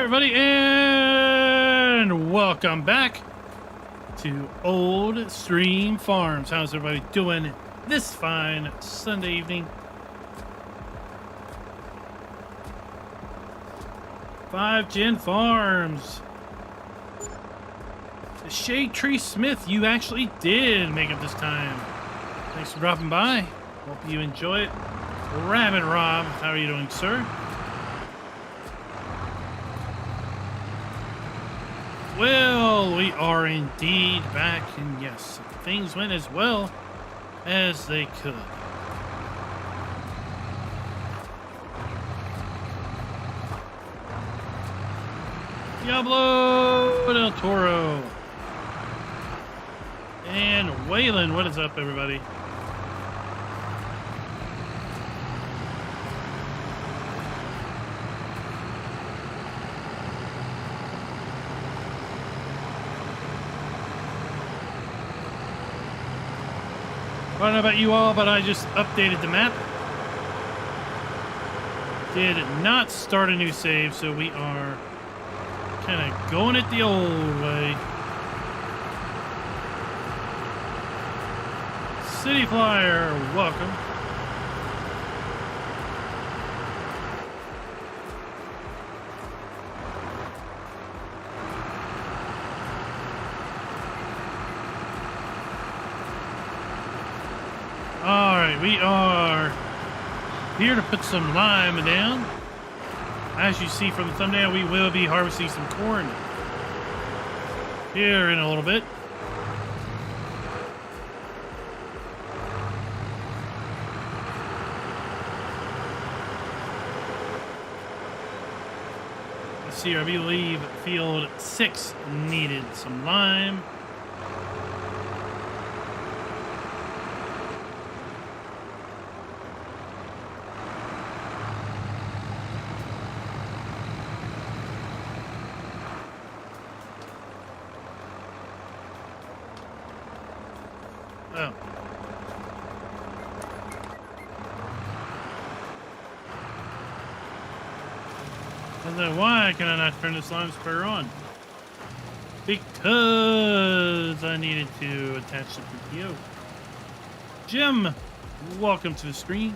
Everybody, and welcome back to Old Stream Farms. How's everybody doing this fine Sunday evening? 5 Gen Farms. The Shade Tree Smith, you actually did make it this time. Thanks for dropping by. Hope you enjoy it. Rabbit Rob, how are you doing, sir? Well, we are indeed back, and yes, things went as well as they could. Diablo del Toro. And Waylon, what is up, everybody? I don't know about you all, but I just updated the map. Did not start a new save, so we are kind of going it the old way. City Flyer, welcome. Alright, we are here to put some lime down. As you see from the thumbnail, we will be harvesting some corn here in a little bit. Let's see, I believe field 6 needed some lime. Oh. I don't know why can I not turn this lime sprayer on? Because I needed to attach the PTO. Jim, welcome to the screen.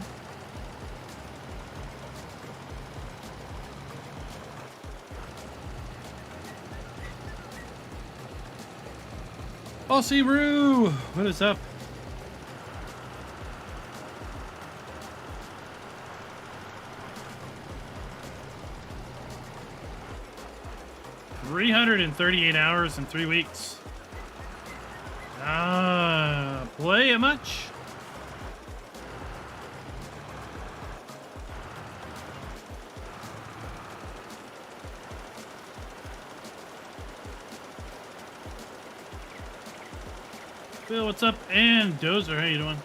Aussie Roo, what is up? $338 hours in 3 weeks. Play it much? Phil, what's up? And Dozer, how you doing?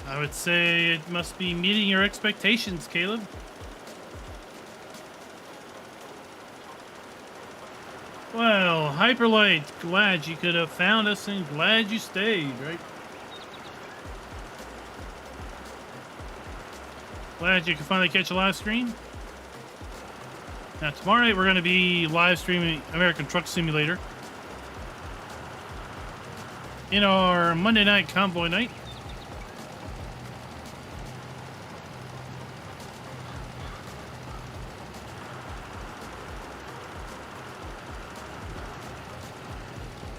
I would say it must be meeting your expectations, Caleb. Well, Hyperlight, glad you could have found us and glad you stayed, right? Glad you could finally catch a live stream. Now, tomorrow night we're going to be live streaming American Truck Simulator in our Monday night convoy night.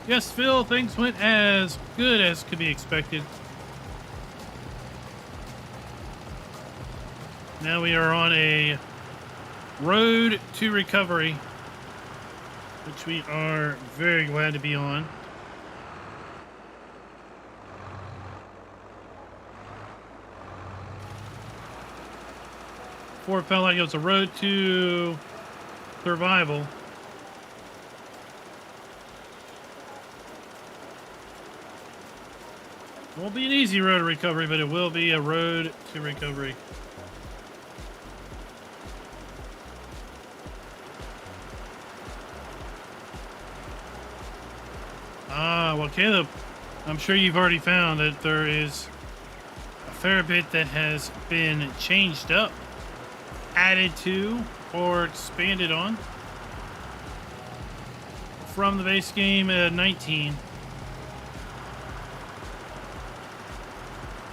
Yes, Phil, things went as good as could be expected. Now we are on a road to recovery, which we are very glad to be on. Before it felt like it was a road to survival. It won't be an easy road to recovery, but it will be a road to recovery. Well, Caleb, I'm sure you've already found that there is a fair bit that has been changed up added to or expanded on from the base game 19.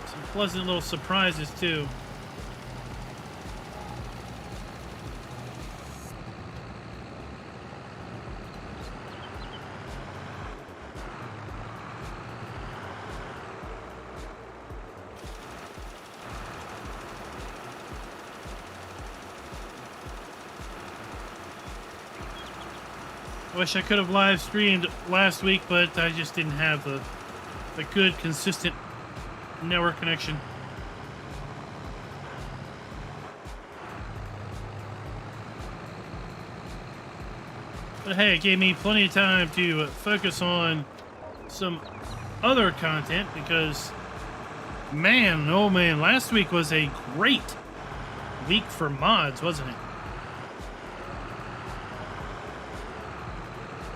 Some pleasant little surprises too. Wish I could have live streamed last week, but I just didn't have the good, consistent network connection. But hey, it gave me plenty of time to focus on some other content because, man, oh man, last week was a great week for mods, wasn't it?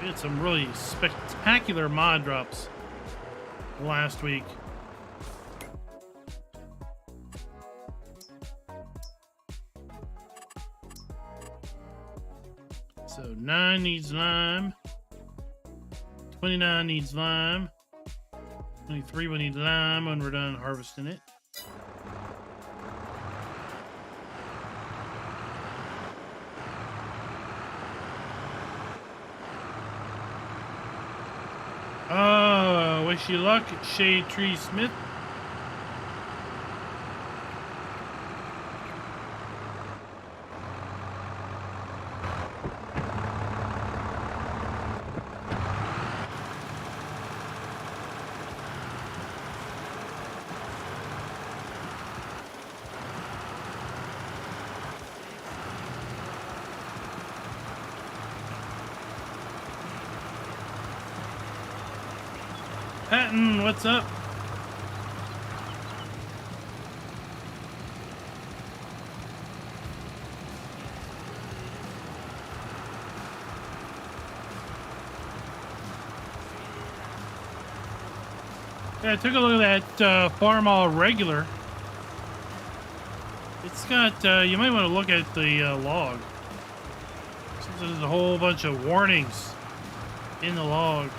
We had some really spectacular mod drops last week. So 9 needs lime. 29 needs lime. 23 will need lime when we're done harvesting it. Oh, wish you luck, Shade Tree Smith. Patton, what's up? Yeah, I took a look at that Farm All Regular. It's got, you might want to look at the log. Since there's a whole bunch of warnings in the log.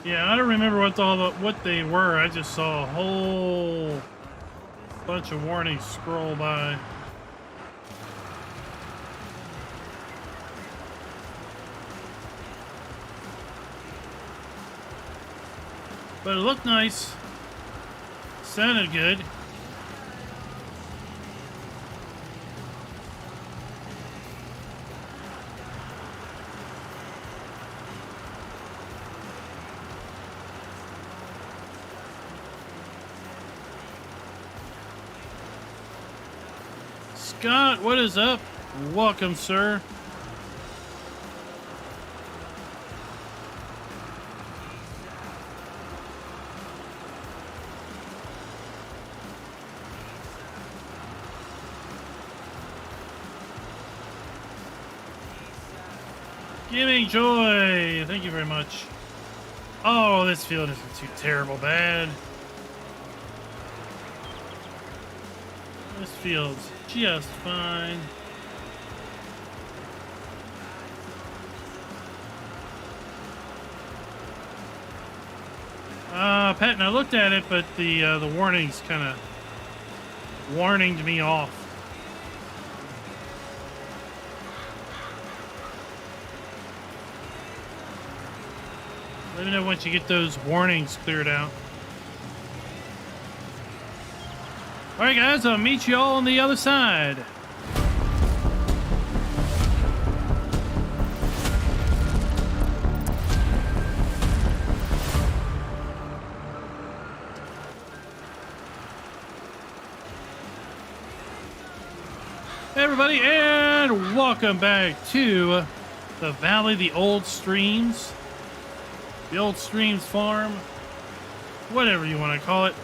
Yeah, I don't remember what they were. I just saw a whole bunch of warnings scroll by. But it looked nice. Sounded good. Scott, what is up? Welcome, sir. Gaming Joy, thank you very much. Oh, this field isn't too terrible bad. This field's just fine. Pat, and I looked at it, but the warnings kind of warninged me off. Let me know once you get those warnings cleared out. All right, guys, I'll meet you all on the other side. Hey everybody, and welcome back to the Valley, the Old Streams Farm, whatever you want to call it.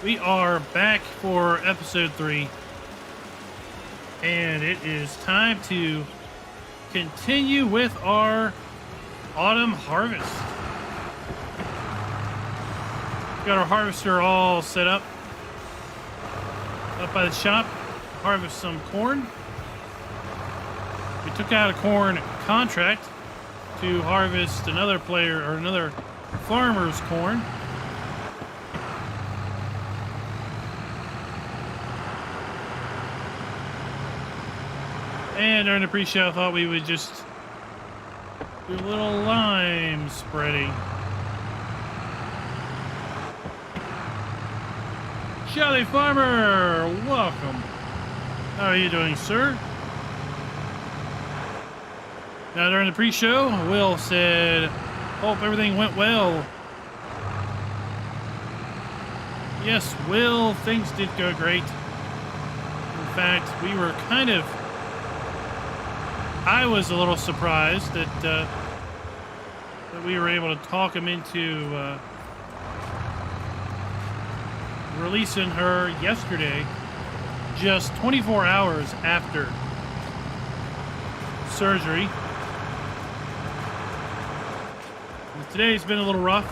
We are back for episode 3, and it is time to continue with our autumn harvest. Got our harvester all set up by the shop. Harvest some corn. We took out a corn contract to harvest another farmer's corn. And during the pre-show, I thought we would just do a little lime spreading. Jolly Farmer, welcome. How are you doing, sir? Now, during the pre-show, Will said, hope everything went well. Yes, Will, things did go great. In fact, we were I was a little surprised that we were able to talk him into releasing her yesterday, just 24 hours after surgery. Today's been a little rough,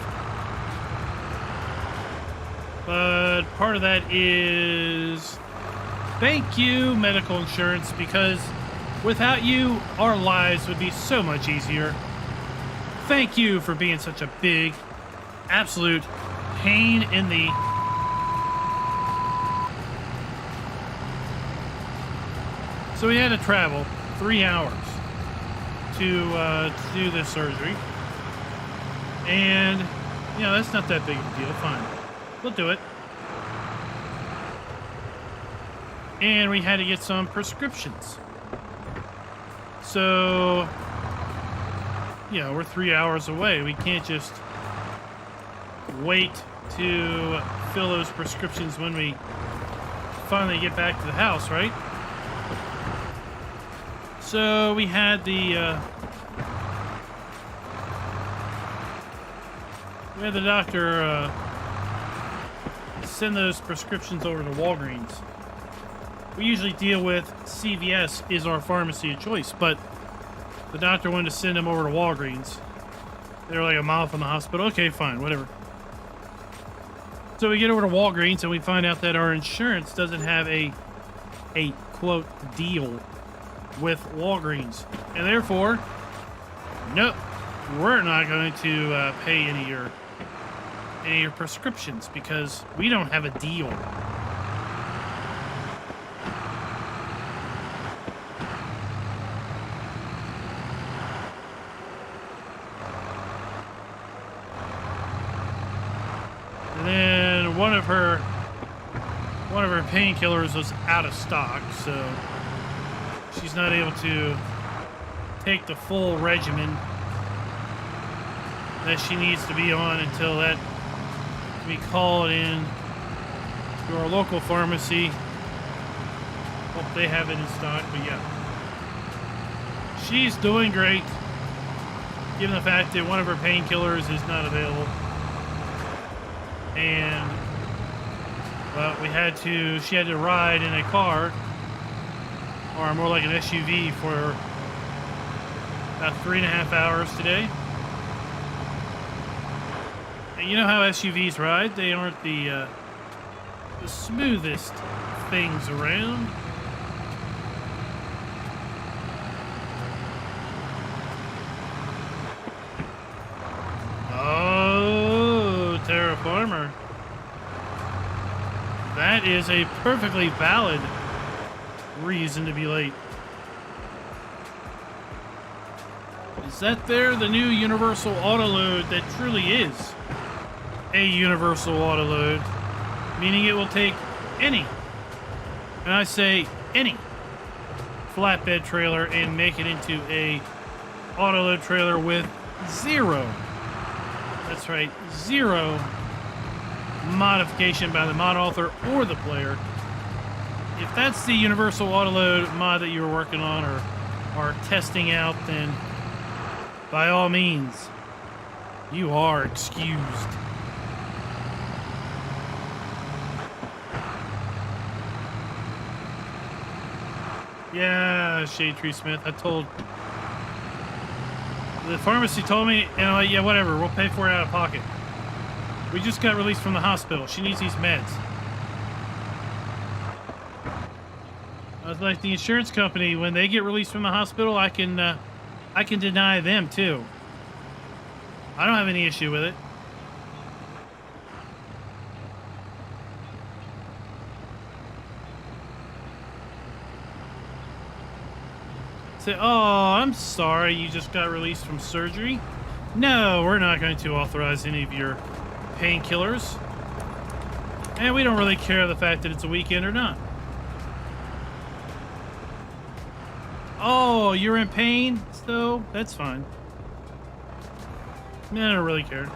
but part of that is thank you, medical insurance, because without you, our lives would be so much easier. Thank you for being such a big, absolute pain in the... So we had to travel 3 hours to do this surgery. And, you know, that's not that big of a deal. Fine. We'll do it. And we had to get some prescriptions. So, you know, we're 3 hours away. We can't just wait to fill those prescriptions when we finally get back to the house, right? So we had the doctor send those prescriptions over to Walgreens. We usually deal with CVS is our pharmacy of choice, but the doctor wanted to send them over to Walgreens. They were like a mile from the hospital. Okay, fine, whatever. So we get over to Walgreens and we find out that our insurance doesn't have a quote deal with Walgreens, and therefore, nope, we're not going to pay any of your prescriptions because we don't have a deal. And then one of her painkillers was out of stock, so she's not able to take the full regimen that she needs to be on until that we call it in to our local pharmacy. Hope they have it in stock, but yeah. She's doing great, given the fact that one of her painkillers is not available. And, well, she had to ride in a car, or more like an SUV, for about 3.5 hours today. And you know how SUVs ride? They aren't the smoothest things around. Oh, Terra Farmer. That is a perfectly valid reason to be late. Is that the new universal auto load that truly is a universal auto load, meaning it will take any, and I say any, flatbed trailer and make it into a auto load trailer with zero, that's right, zero modification by the mod author or the player if that's the universal autoload mod that you were working on or testing out, then by all means, you are excused. Yeah, Shade Tree Smith. I told the pharmacy told me, and I'm like, yeah, whatever. We'll pay for it out of pocket. We just got released from the hospital. She needs these meds. I was like, the insurance company, when they get released from the hospital, I can deny them too. I don't have any issue with it. Say, oh, I'm sorry, you just got released from surgery. No, we're not going to authorize any of your painkillers. And we don't really care the fact that it's a weekend or not. Oh, you're in pain, so that's fine. I don't really care.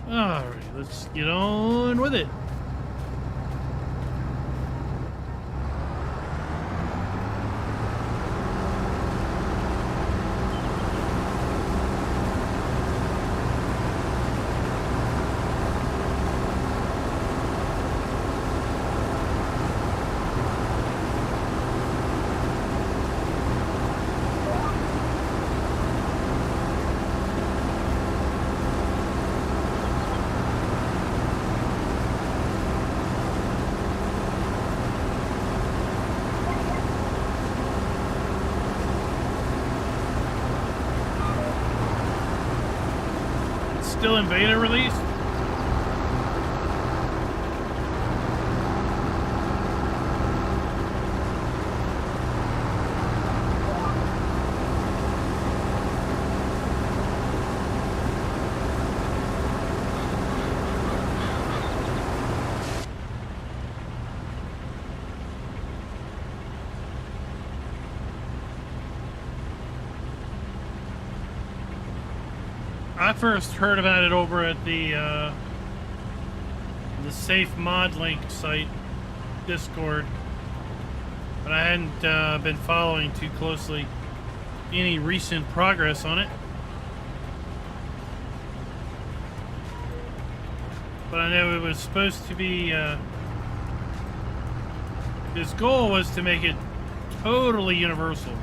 Alright, let's get on with it. Still in beta release? I first heard about it over at the Safe Mod Link site, Discord, but I hadn't been following too closely any recent progress on it. But I know it was supposed to be, his goal was to make it totally universal.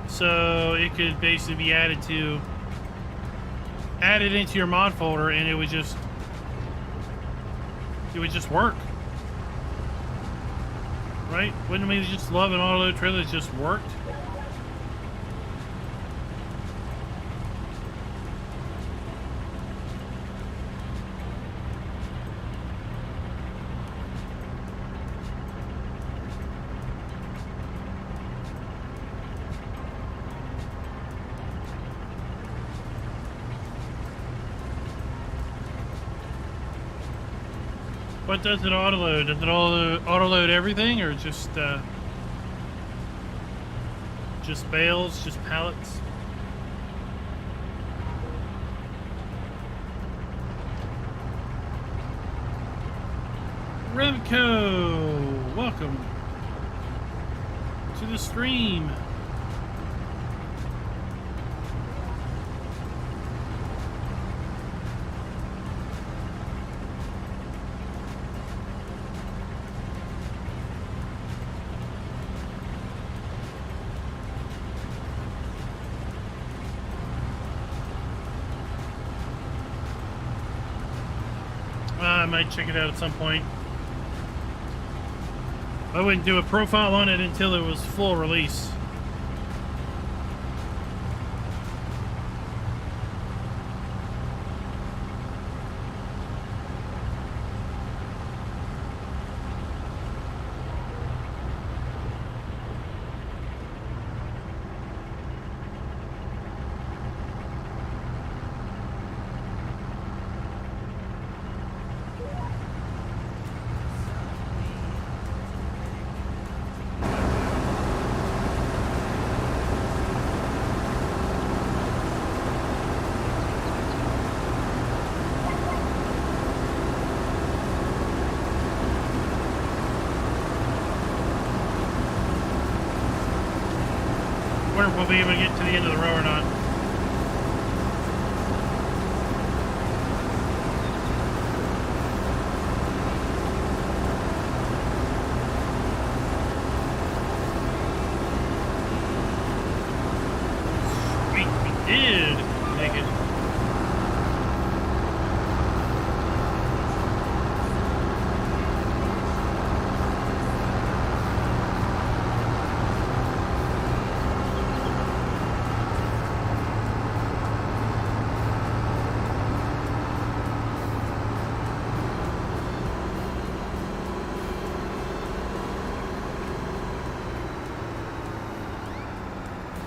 So it could basically be added into your mod folder, and it would just work, right? Wouldn't we just love an autoload trailer that just worked? What does it autoload? Does it autoload everything, or just bales, just pallets? Remco, welcome to the stream. I might check it out at some point. I wouldn't do a profile on it until it was full release. sure if we'll be able to get to the end of the row or not. Sweet, we did make it.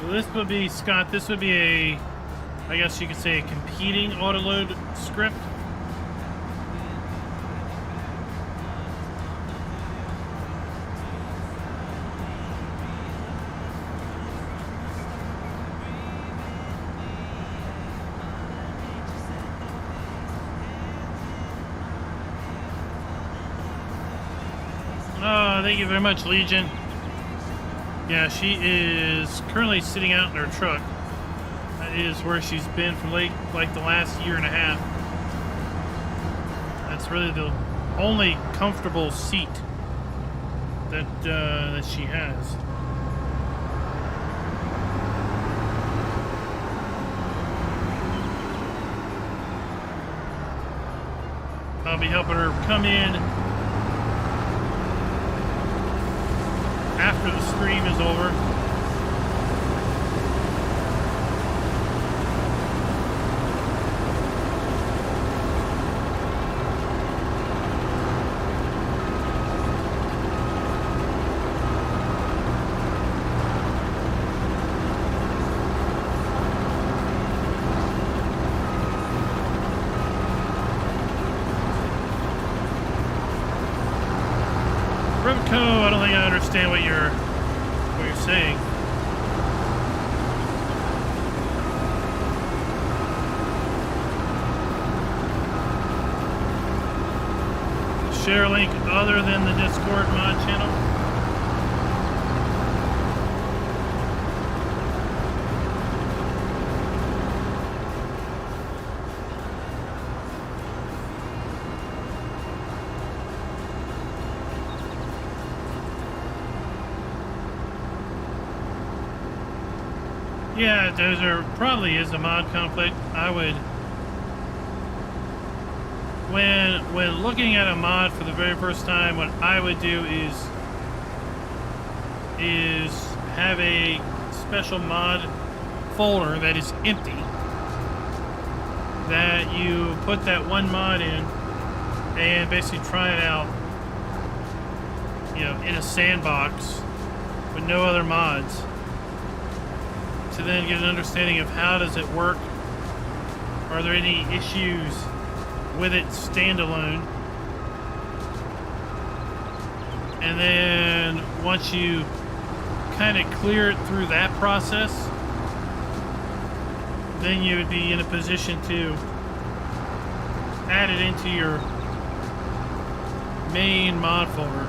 This would be, Scott, this would be a, I guess you could say, a competing autoload script. Oh, thank you very much, Legion. Yeah, she is currently sitting out in her truck. That is where she's been for like the last year and a half. That's really the only comfortable seat that that she has. I'll be helping her come in after the stream is over. Remco, I don't think I understand what you're saying. Share a link other than the Discord mod channel. Yeah, there probably is a mod conflict. I would, when looking at a mod for the very first time, what I would do is have a special mod folder that is empty, that you put that one mod in and basically try it out, you know, in a sandbox with no other mods, to then get an understanding of how does it work. Are there any issues with it standalone? And then once you kind of clear it through that process, then you would be in a position to add it into your main mod folder.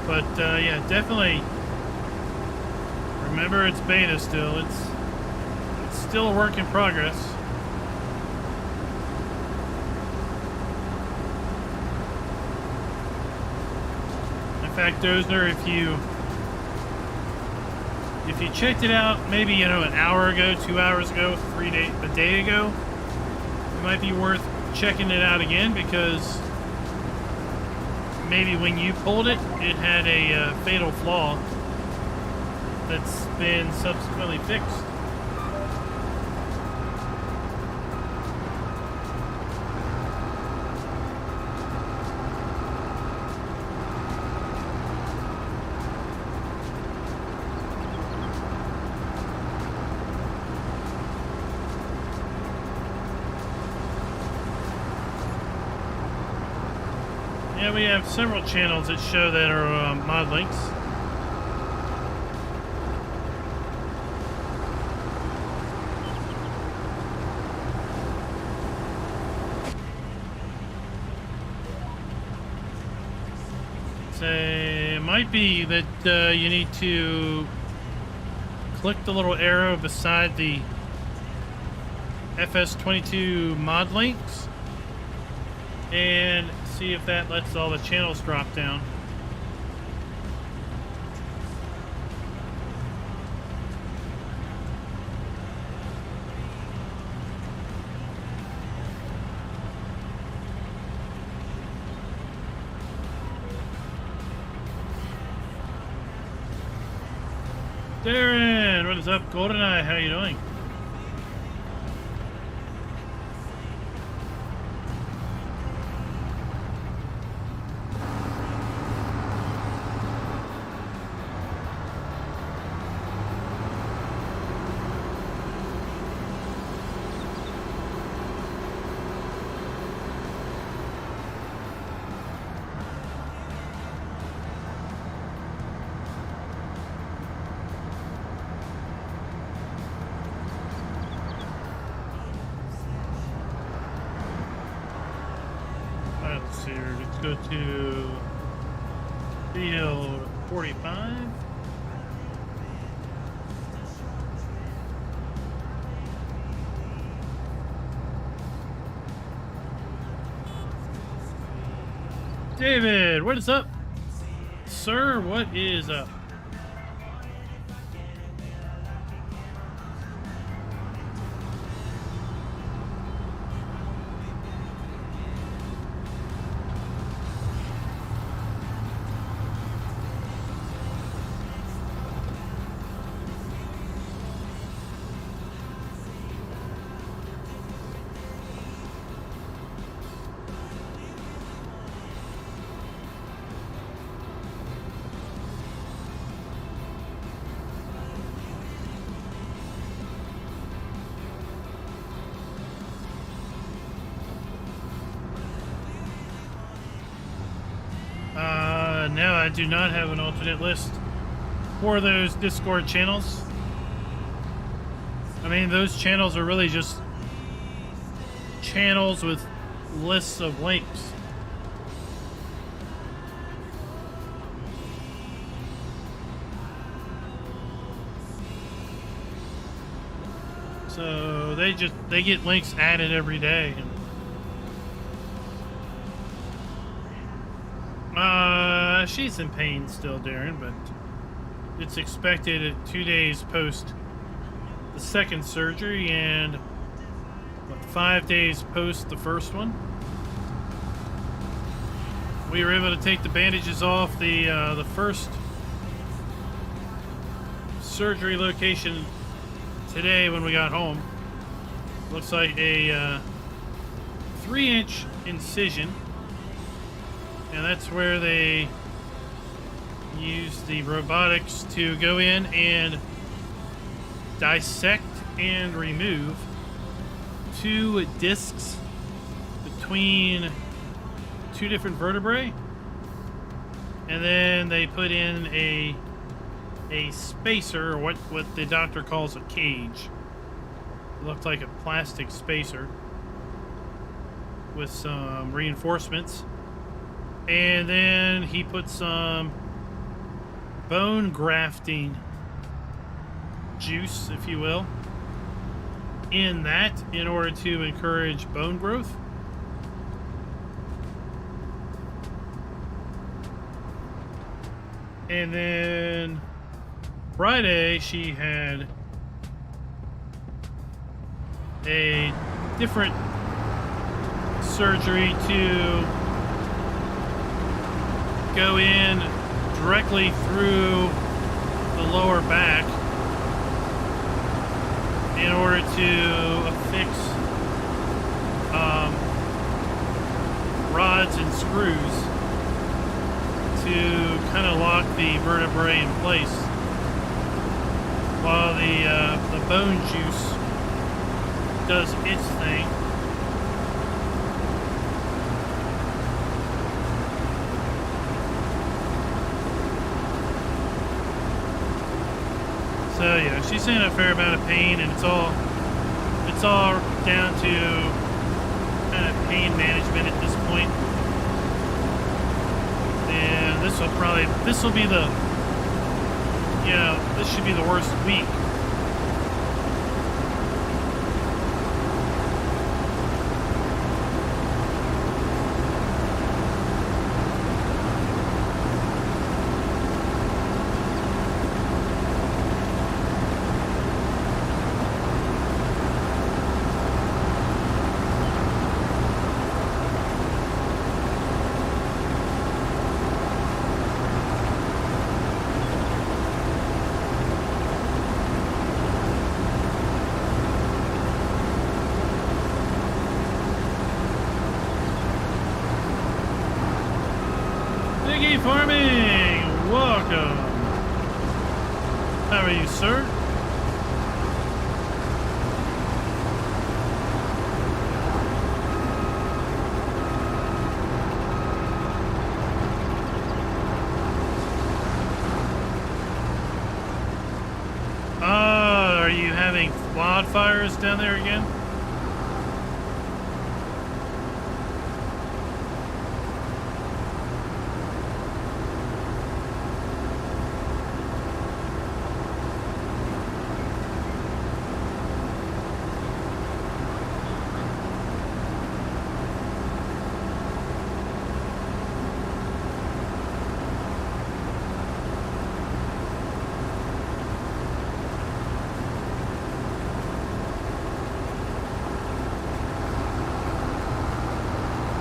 But yeah, definitely remember it's beta still. It's still a work in progress. In fact, Dozner, if you checked it out maybe, you know, an hour ago, 2 hours ago, a day ago, it might be worth checking it out again, because maybe when you pulled it, it had a fatal flaw that's been subsequently fixed. Yeah, we have several channels that show that are mod links. Say, it might be that you need to click the little arrow beside the FS22 mod links and see if that lets all the channels drop down. Darren, what is up? GoldenEye, how you doing? Let's see here. Let's go to field 45. David, what is up? Sir, what is up? No, I do not have an alternate list for those Discord channels. I mean, those channels are really just channels with lists of links. So they get links added every day. She's in pain still, Darren, but it's expected at 2 days post the second surgery and 5 days post the first one. We were able to take the bandages off the first surgery location today when we got home. Looks like a 3-inch incision, and that's where they use the robotics to go in and dissect and remove 2 discs between 2 different vertebrae, and then they put in a spacer, or what the doctor calls a cage. It looked like a plastic spacer with some reinforcements, and then he put some bone grafting juice, if you will, in that in order to encourage bone growth. And then Friday she had a different surgery to go in directly through the lower back in order to affix rods and screws to kind of lock the vertebrae in place while the bone juice does its thing. So yeah, she's in a fair amount of pain, and it's all down to kind of pain management at this point. And this will be the, this should be the worst week. Farming, welcome. How are you, sir? Are you having wildfires down there again?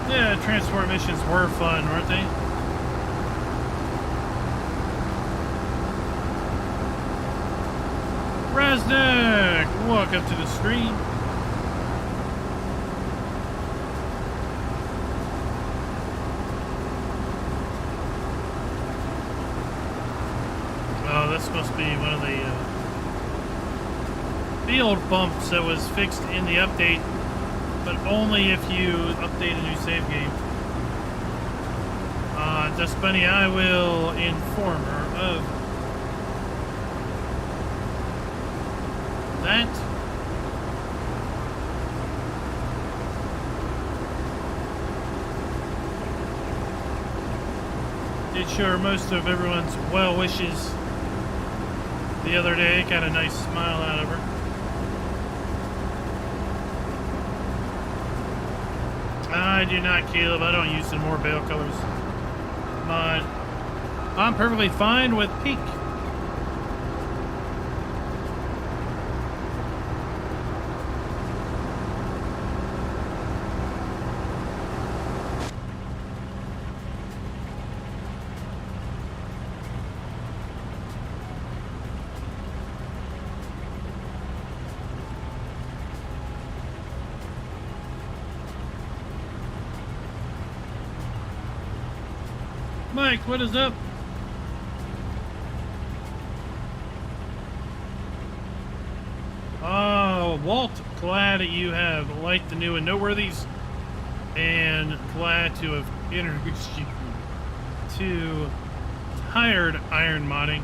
Yeah, transport missions were fun, weren't they? Raznak, welcome to the stream. Oh, this must be one of the field bumps that was fixed in the update, but only if you update a new save game. Dust Bunny, I will inform her of that. Did show her most of everyone's well wishes the other day. Got a nice smile out of her. I do not, Caleb. I don't use some more Bale colors. But I'm perfectly fine with pink. Mike, what is up? Oh, Walt, glad that you have liked the new and noteworthies, and glad to have introduced you to tired iron modding.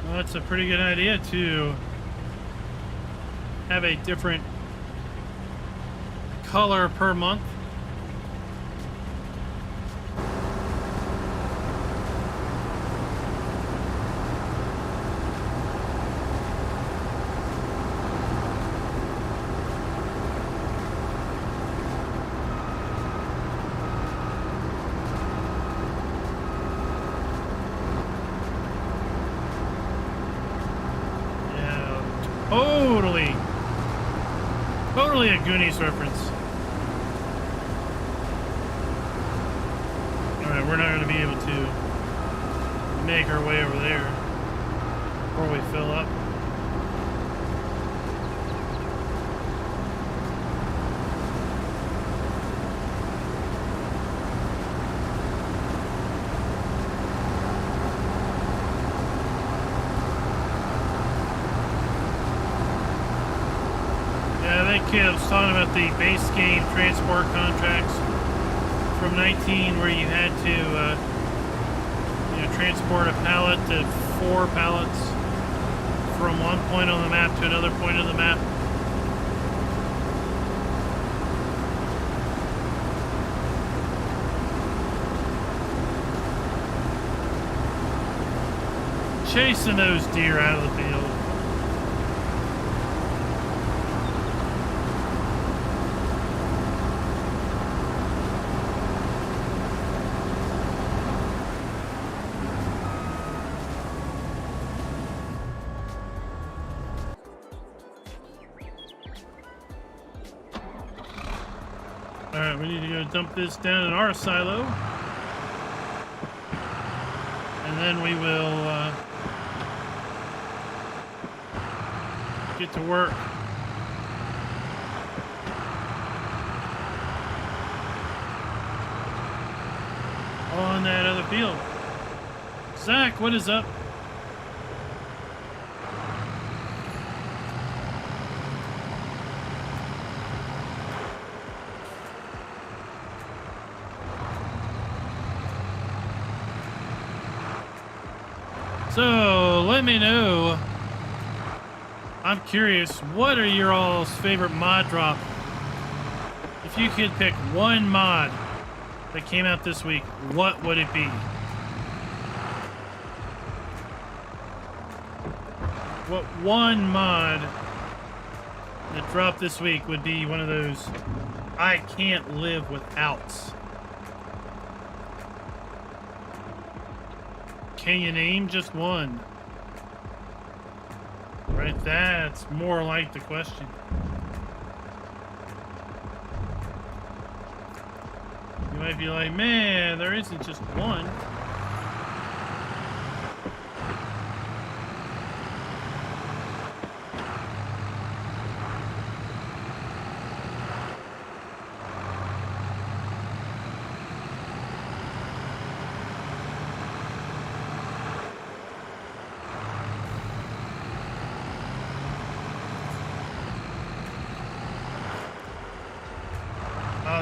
That's a pretty good idea to have a different color per month. Totally a Goonies reference. Alright, we're not going to be able to make our way over there before we fill up. Okay, I was talking about the base game transport contracts from 19 where you had to transport a pallet to 4 pallets from one point on the map to another point on the map. Chasing those deer out of the field. Alright, we need to go dump this down in our silo. And then we will get to work. On that other field. Zach, what is up? So, let me know. I'm curious, what are your all's favorite mod drop? If you could pick one mod that came out this week, what would it be? What one mod that dropped this week would be one of those I can't live withouts? Can you name just one? Right, that's more like the question. You might be like, man, there isn't just one.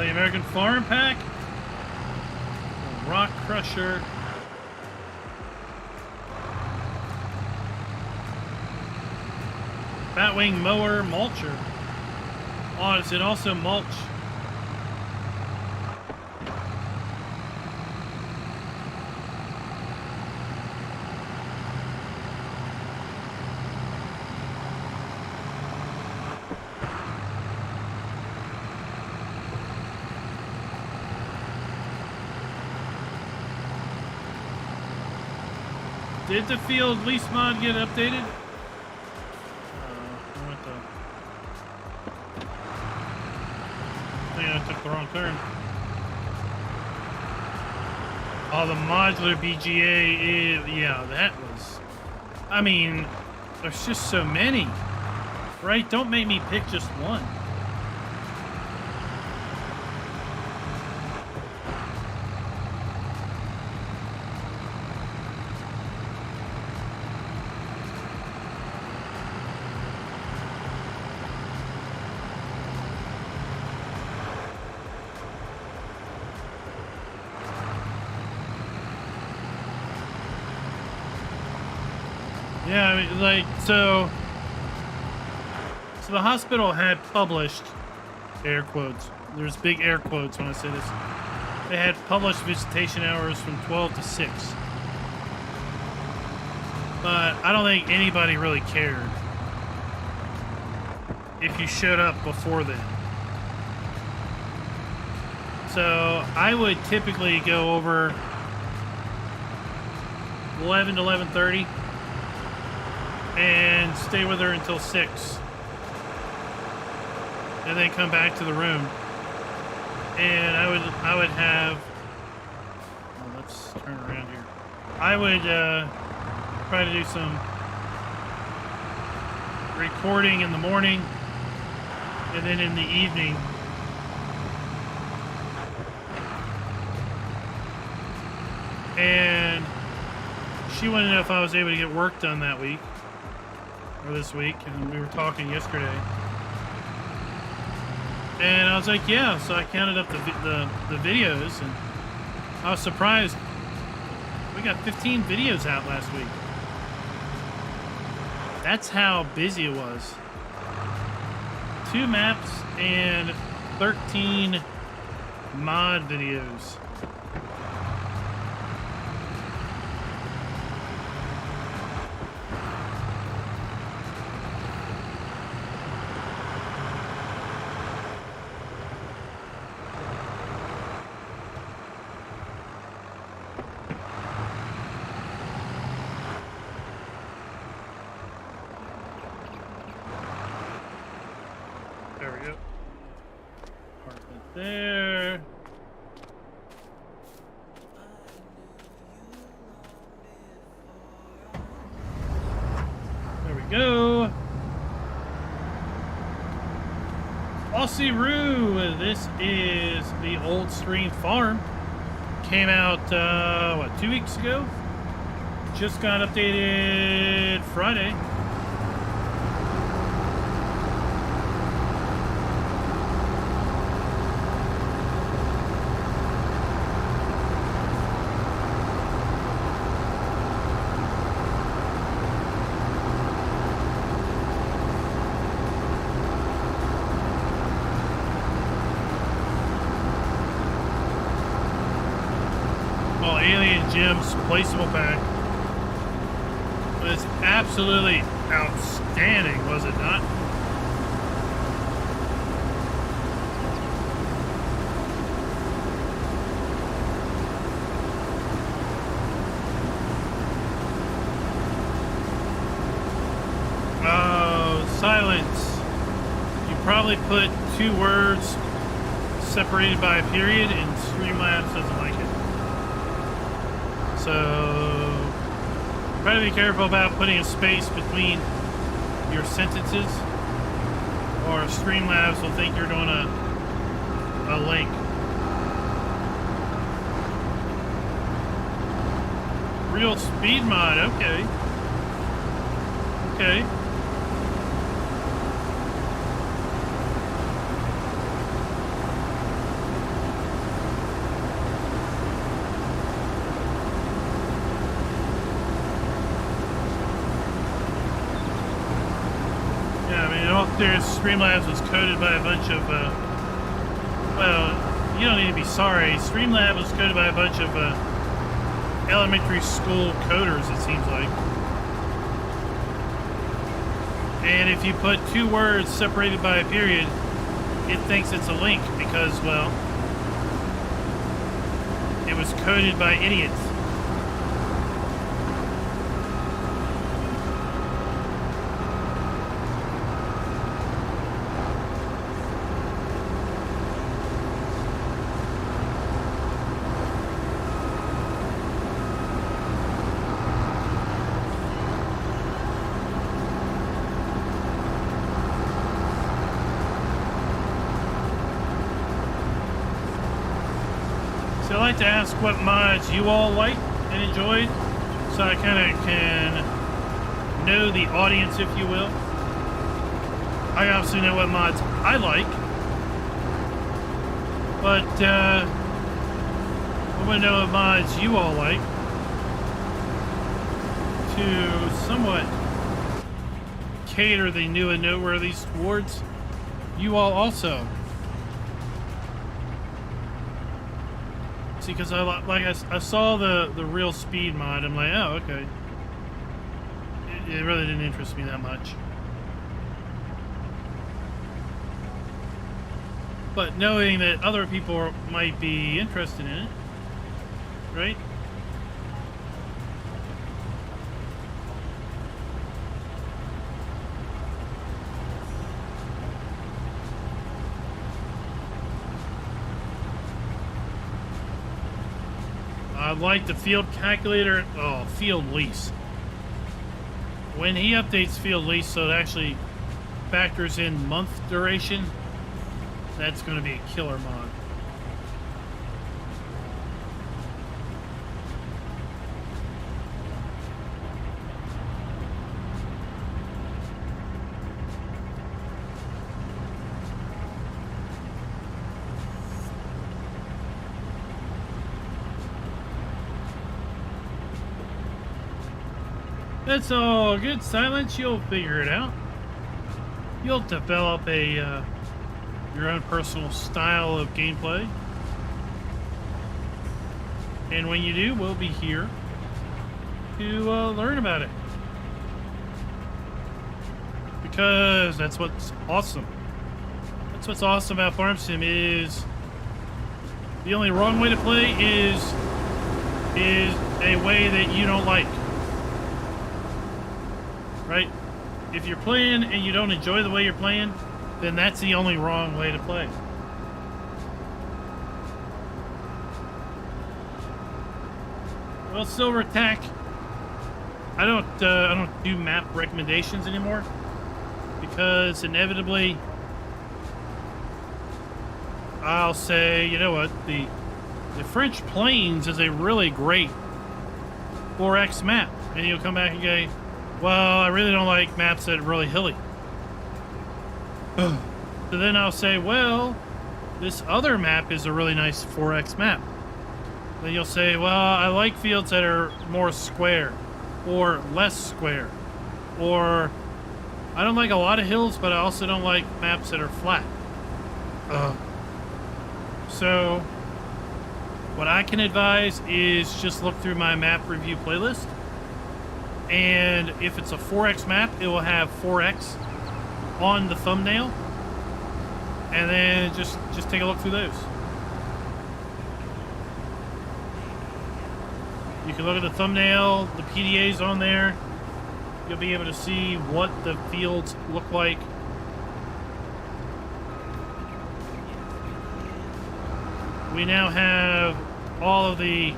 The American Farm Pack, Rock Crusher, Batwing Mower, Mulcher. Oh, is it also mulch? Did the field lease mod get updated? I think I took the wrong turn. Oh, the modular BGA, yeah, that was... I mean, there's just so many, right? Don't make me pick just one. Yeah, I mean, like, so the hospital had published, air quotes, there's big air quotes when I say this, they had published visitation hours from 12 to 6. But I don't think anybody really cared if you showed up before then. So I would typically go over 11 to 11:30. And stay with her until 6. And then come back to the room. And I would have... Well, let's turn around here. I would try to do some recording in the morning. And then in the evening. And she wanted to know if I was able to get work done that week. Or this week, and we were talking yesterday. And I was like, yeah. So I counted up the videos, and I was surprised. We got 15 videos out last week. That's how busy it was. 2 maps and 13 mod videos. There we go. Apartment there. There we go. Aussie Roo. This is the Old Stream Farm. Came out, what, 2 weeks ago? Just got updated Friday. Jim's placeable pack was absolutely outstanding, was it not? Oh, silence. You probably put 2 words separated by a period, and Streamlabs doesn't like it. So, try to be careful about putting a space between your sentences, or Streamlabs will think you're doing a link. Real speed mod, okay. Okay. Streamlabs was coded by a bunch of, well, you don't need to be sorry. Streamlabs was coded by a bunch of elementary school coders, it seems like. And if you put 2 words separated by a period, it thinks it's a link because, well, it was coded by idiots. So I like to ask what mods you all like and enjoyed, so I kind of can know the audience, if you will. I obviously know what mods I like, but I want to know what mods you all like to somewhat cater the new and noteworthy towards you all also. See, because I saw the real speed mod, I'm like, oh, okay. It really didn't interest me that much. But knowing that other people might be interested in it, right? I like the field calculator. Oh, field lease. When he updates field lease, so it actually factors in month duration, that's going to be a killer mod. That's all good, Silence. You'll figure it out. You'll develop a your own personal style of gameplay. And when you do, we'll be here to learn about it. Because that's what's awesome. That's what's awesome about Farm Sim is the only wrong way to play is a way that you don't like. Right? If you're playing and you don't enjoy the way you're playing, then that's the only wrong way to play. Well, Silver Tack, I don't do map recommendations anymore because inevitably I'll say, you know what, the French Plains is a really great 4X map, and you'll come back and go, well, I really don't like maps that are really hilly. So then I'll say, well, this other map is a really nice 4X map. Then you'll say, well, I like fields that are more square or less square. Or I don't like a lot of hills, but I also don't like maps that are flat. So what I can advise is just look through my map review playlist. And if it's a 4X map, it will have 4X on the thumbnail. And then just take a look through those. You can look at the thumbnail, the PDA's on there. You'll be able to see what the fields look like. We now have all of the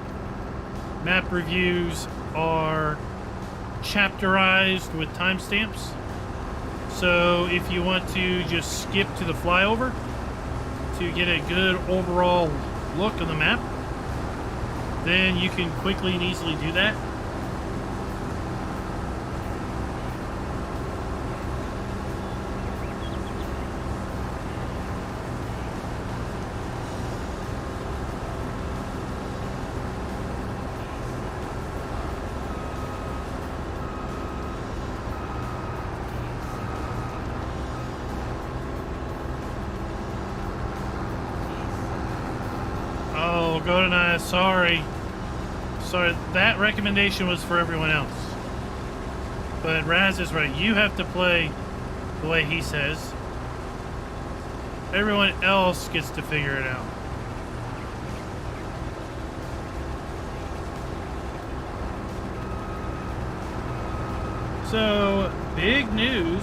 map reviews are chapterized with timestamps. So if you want to just skip to the flyover to get a good overall look of the map, then you can quickly and easily do that. Oh, go tonight. Sorry, that recommendation was for everyone else. But Raz is right. You have to play the way he says. Everyone else gets to figure it out. So, big news.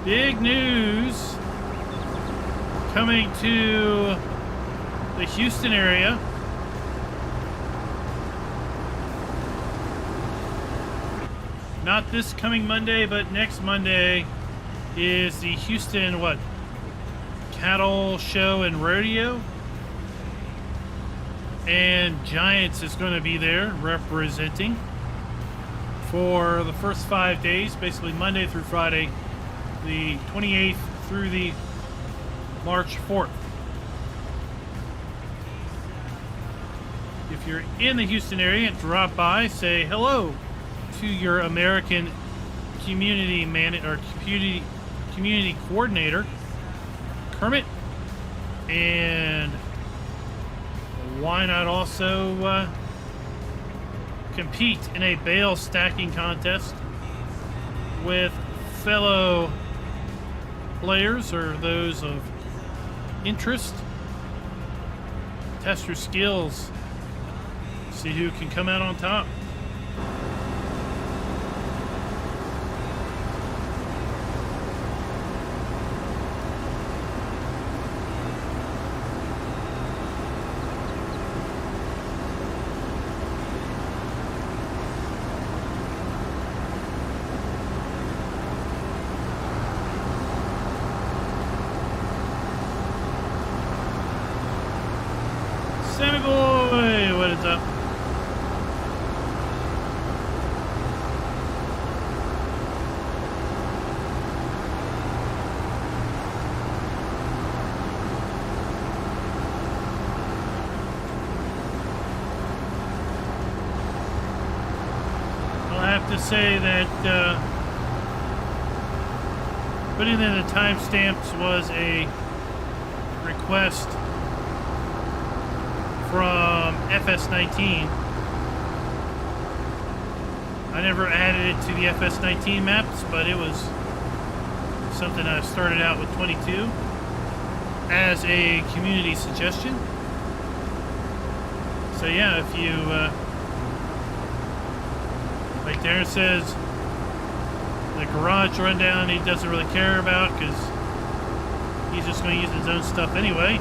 Big news coming to the Houston area. Not this coming Monday, but next Monday is the Houston, Cattle Show and Rodeo. And Giants is going to be there representing for the first 5 days, basically Monday through Friday, the 28th through the March 4th. If you're in the Houston area, drop by, say hello to your American community community coordinator, Kermit, and why not also compete in a bale stacking contest with fellow players or those of interest. Test your skills. See who can come out on top. Sammy boy, what is up? say that putting in the timestamps was a request from FS19. I never added it to the FS19 maps, but it was something I started out with 22 as a community suggestion. So yeah, if you, like Darren says, the garage rundown he doesn't really care about because he's just going to use his own stuff anyway.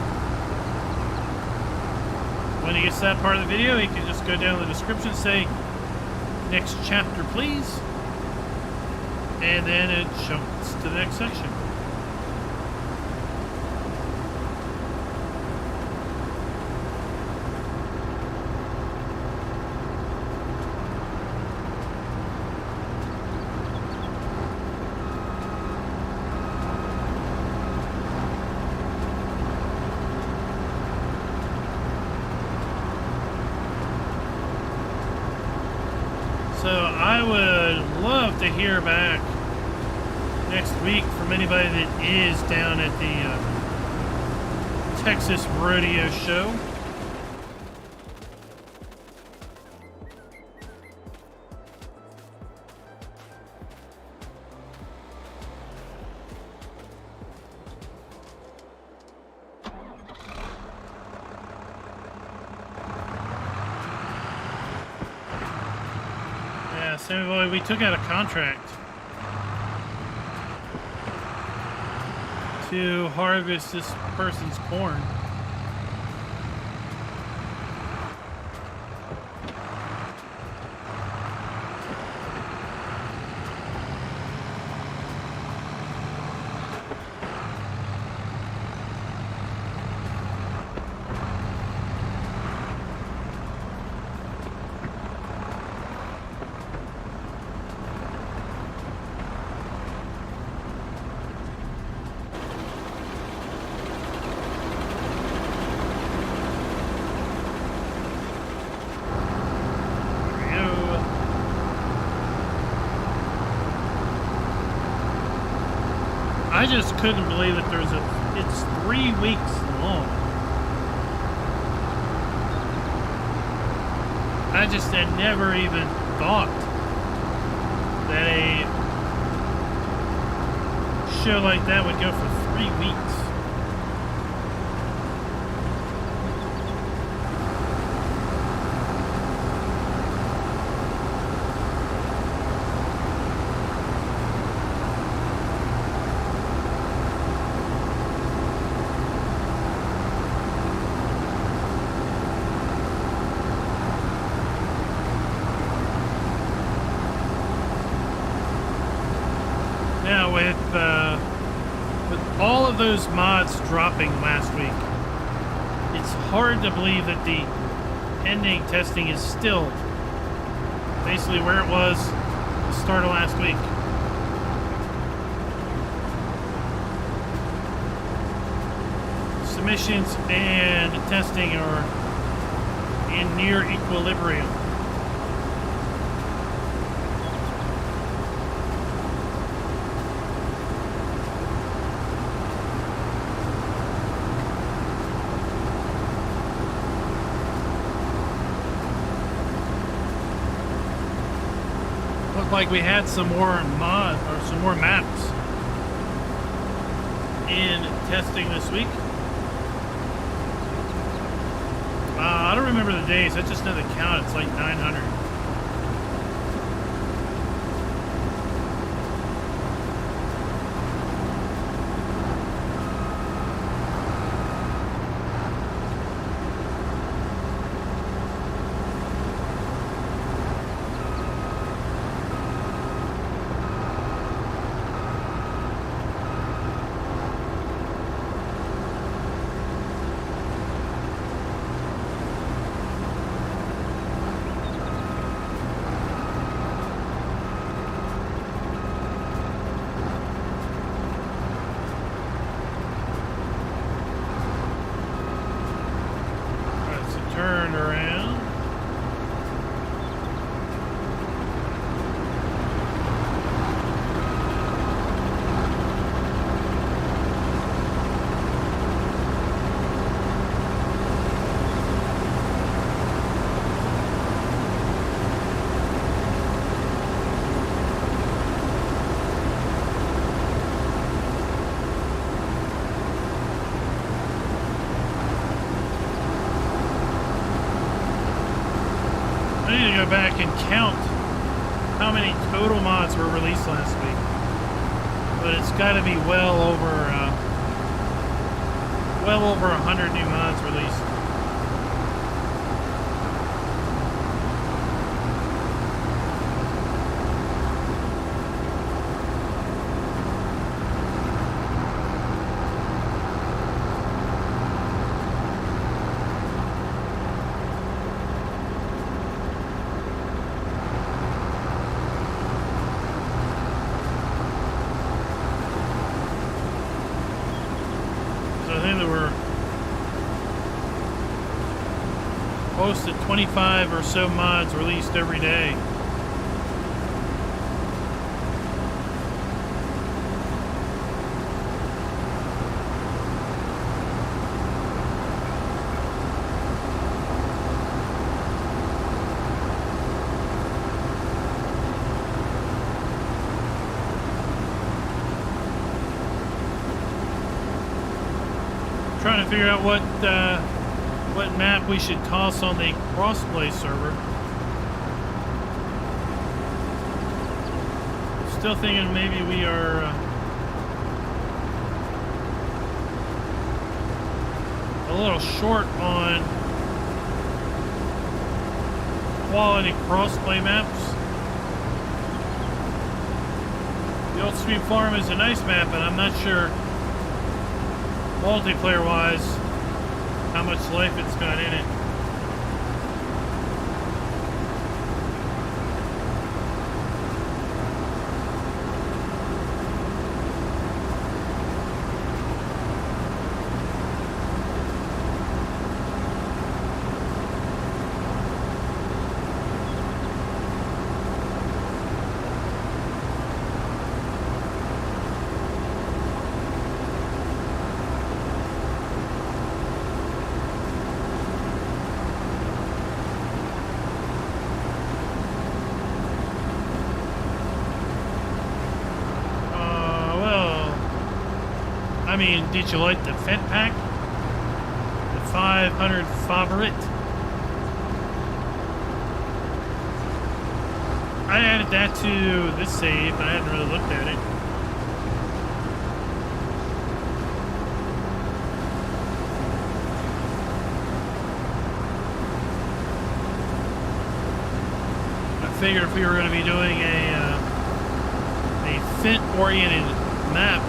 When he gets to that part of the video, he can just go down in the description, say, next chapter please, and then it jumps to the next section. So I would love to hear back next week from anybody that is down at the Texas Rodeo Show. Sammy Boy, we took out a contract to harvest this person's corn. I just couldn't believe that it's 3 weeks long. I just had never even thought that a show like that would go for 3 weeks. Now with all of those mods dropping last week, it's hard to believe that the pending testing is still basically where it was at the start of last week. Submissions and testing are in near equilibrium. Looked like we had some more maps in testing this week. I don't remember the days. I just know the count. It's like 900. I need to go back and count how many total mods were released last week. But it's got to be well over 100 new mods released. Close to 25 or so mods released every day. Trying to figure out what map we should toss on the crossplay server. Still thinking maybe we are a little short on quality crossplay maps. The Old Sweet Farm is a nice map, and I'm not sure multiplayer wise how much life it's got in it. I mean, did you like the Fed Pack? The 500 favorite? I added that to this save, but I hadn't really looked at it. I figured if we were going to be doing a fit-oriented map,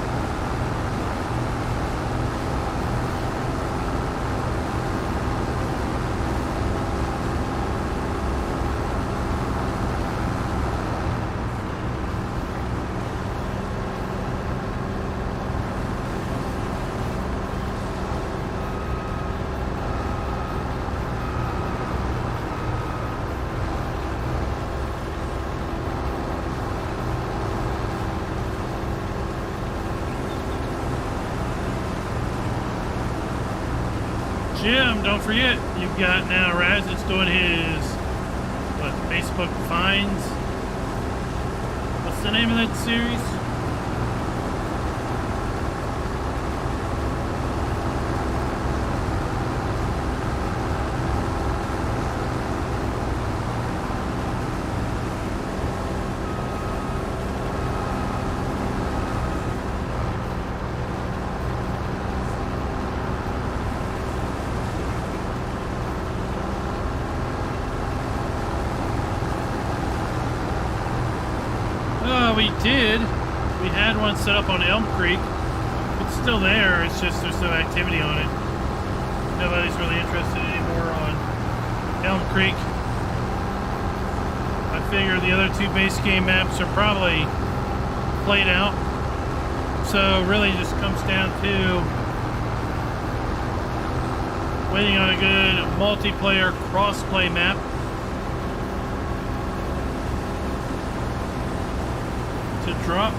Jim, don't forget, you've got now Raz that's doing his, what, Facebook Finds? What's the name of that series? We did. We had one set up on Elm Creek. It's still there. It's just there's no activity on it. Nobody's really interested anymore on Elm Creek. I figure the other two base game maps are probably played out. So it really just comes down to waiting on a good multiplayer cross-play map. To drop.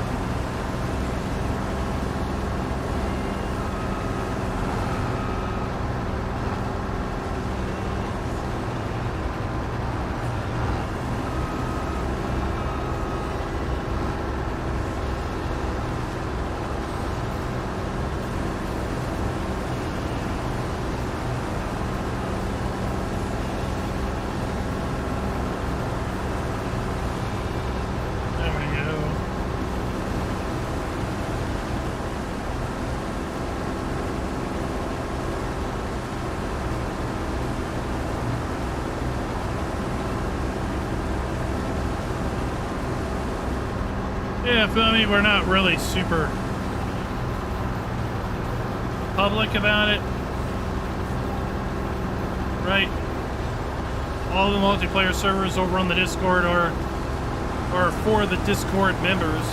Yeah, but I mean, we're not really super public about it, right? All the multiplayer servers over on the Discord are for the Discord members.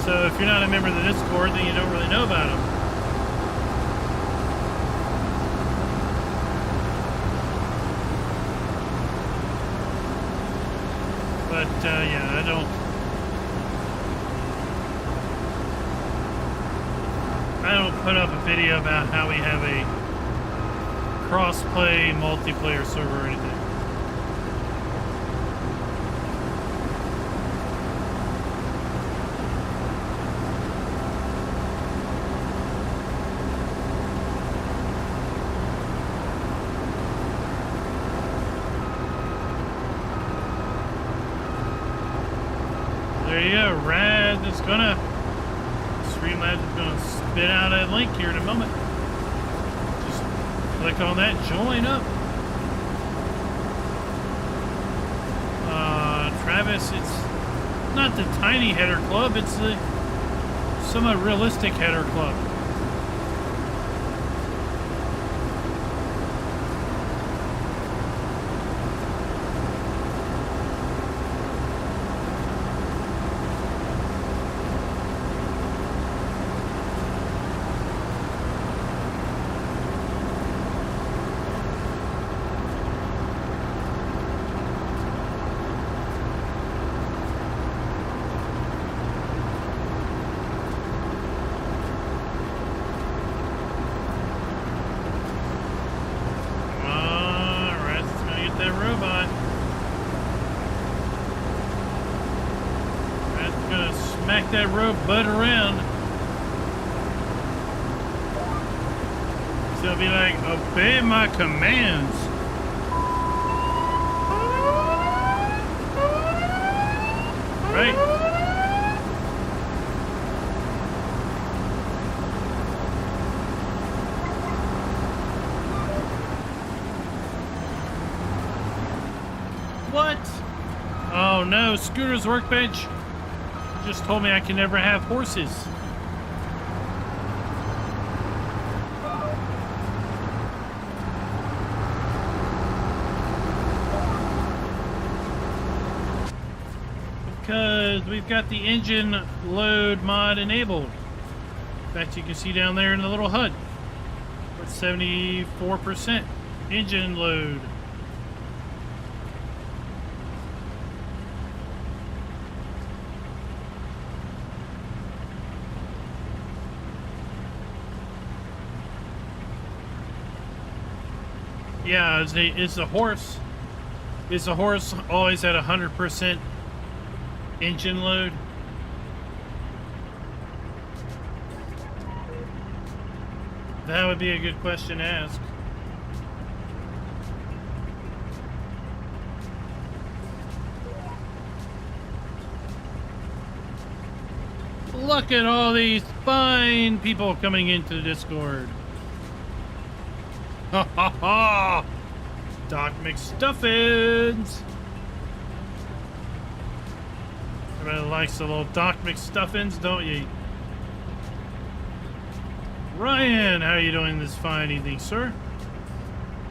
So if you're not a member of the Discord, then you don't really know about them. But yeah, I don't put up a video about how we have a cross-play multiplayer server or anything. There you go, Rad. It's gonna Streamlabs is gonna spit out a link here in a moment. Just click on that, join up. Travis, it's not the tiny header club, it's the somewhat realistic header club. That rope butt around. So I'll be like, obey my commands. Right? What? Oh no, Scooter's workbench just told me I can never have horses. Because we've got the engine load mod enabled. In fact, you can see down there in the little HUD. We're at 74% engine load. Yeah, is the horse always at 100% engine load? That would be a good question to ask. Look at all these fine people coming into the Discord. Ha ha ha! Doc McStuffins! Everybody likes the little Doc McStuffins, don't you? Ryan, how are you doing this fine evening, sir?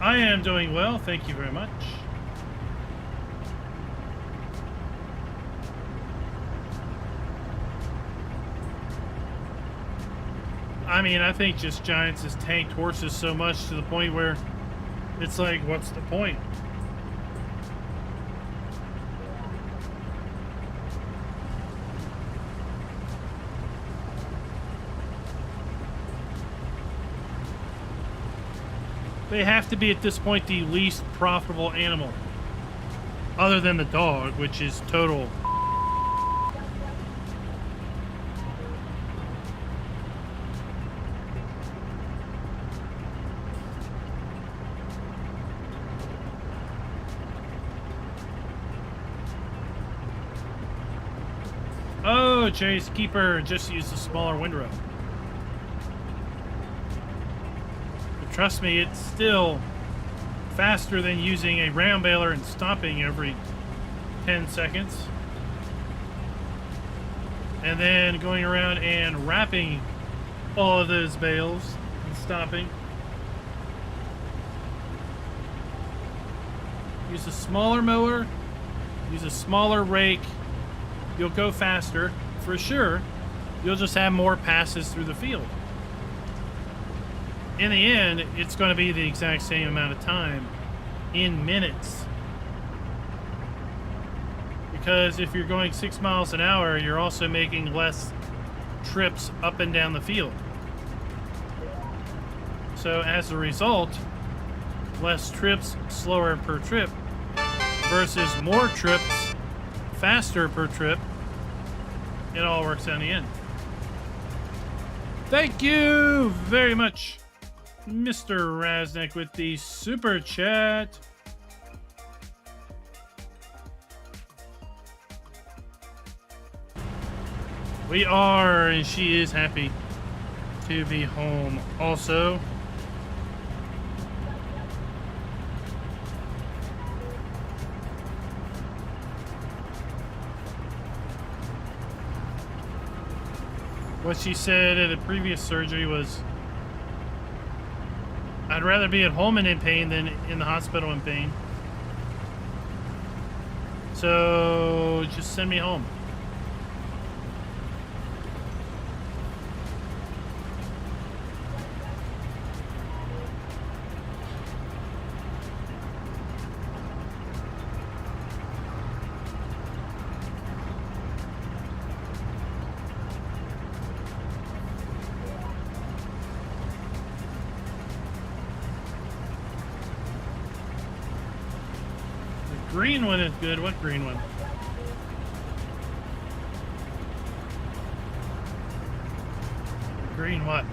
I am doing well, thank you very much. I mean, I think just Giants has tanked horses so much to the point where it's like, what's the point? They have to be at this point the least profitable animal, other than the dog, which is total. Oh, Chase Keeper just used a smaller windrow. But trust me, it's still faster than using a round baler and stomping every 10 seconds. and then going around and wrapping all of those bales and stopping. Use a smaller mower, use a smaller rake. You'll go faster for sure. You'll just have more passes through the field. In the end, it's going to be the exact same amount of time in minutes. Because if you're going 6 miles an hour, you're also making less trips up and down the field. So as a result, less trips, slower per trip, versus more trips, faster per trip. It all works out in the end. Thank you very much, Mr. Raznek, with the super chat. We are, and she is happy to be home also. What she said at a previous surgery was, I'd rather be at home and in pain than in the hospital in pain. So just send me home. Green one is good. What green one? Green what?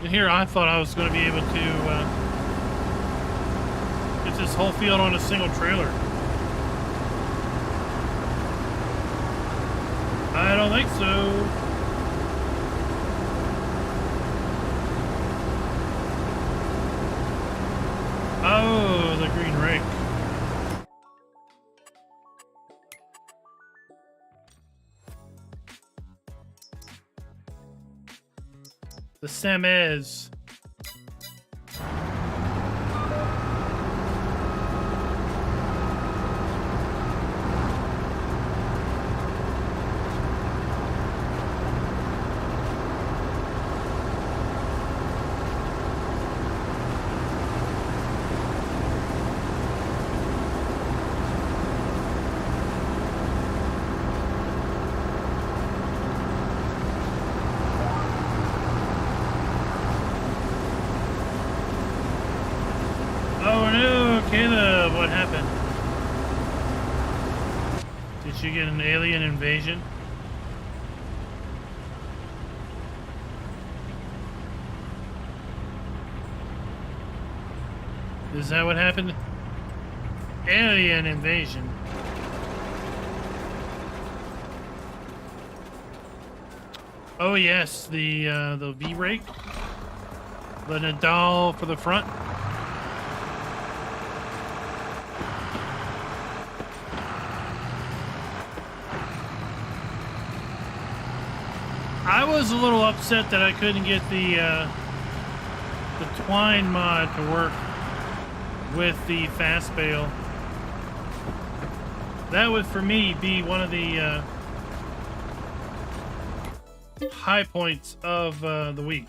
And here I thought I was going to be able to get this whole field on a single trailer. I don't think so. Oh, the green rake. The Semez. What happened? Did you get an alien invasion? Is that what happened? Alien invasion. Oh yes, the V-rake, the Nadal for the front. I was a little upset that I couldn't get the twine mod to work with the fast bale. That would, for me, be one of the high points of the week.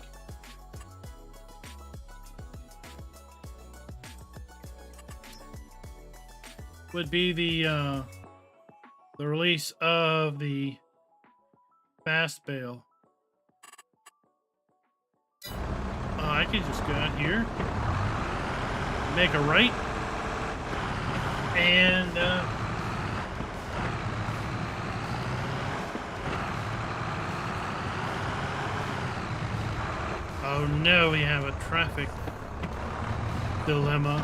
Would be the release of the fast bale. I could just go out here, make a right, and oh no, we have a traffic dilemma.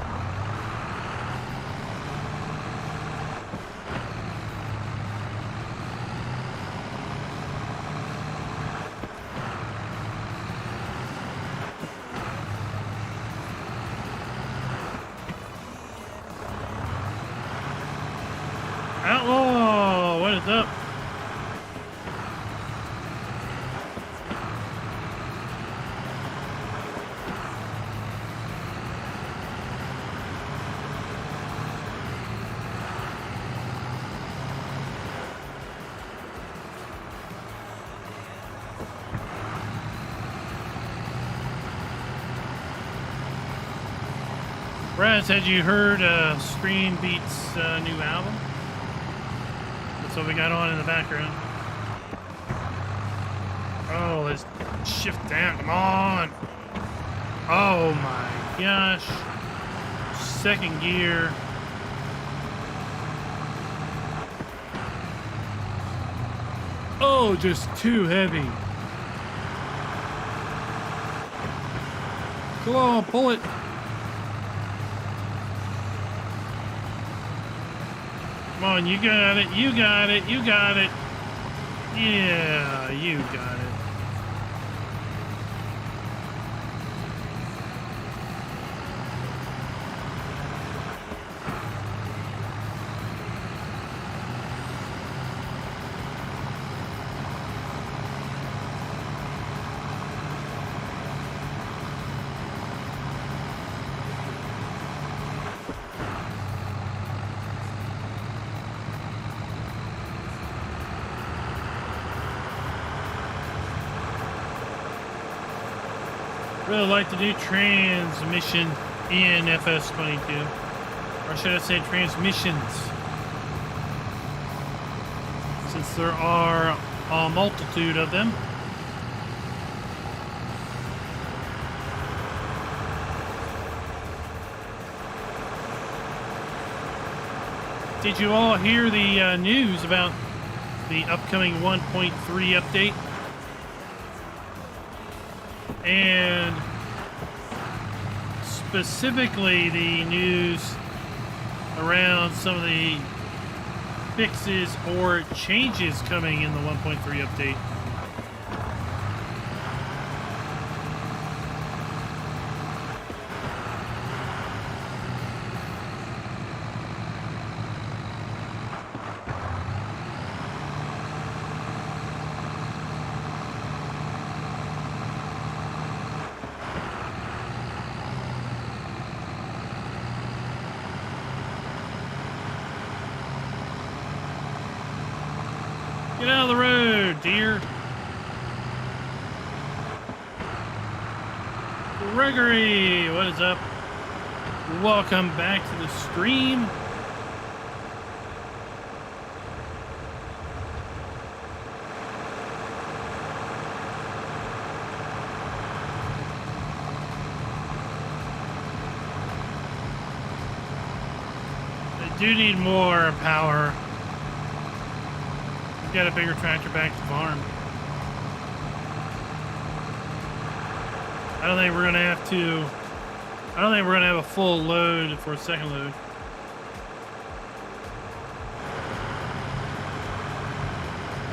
Outlaw, what is up? Raz, had you heard Scream Beats' new album? That's what we got on in the background. Oh, let's shift down. Come on. Oh my gosh. Second gear. Oh, just too heavy. Come on, pull it. Come on, you got it, you got it, you got it. Yeah, you got it. Really like the new transmission in FS22, or should I say transmissions, since there are a multitude of them. Did you all hear the news about the upcoming 1.3 update? And specifically the news around some of the fixes or changes coming in the 1.3 update. Get out of the road, dear. Gregory, what is up? Welcome back to the stream. I do need more power. Got a bigger tractor back to farm. I don't think we're gonna have a full load for a second load.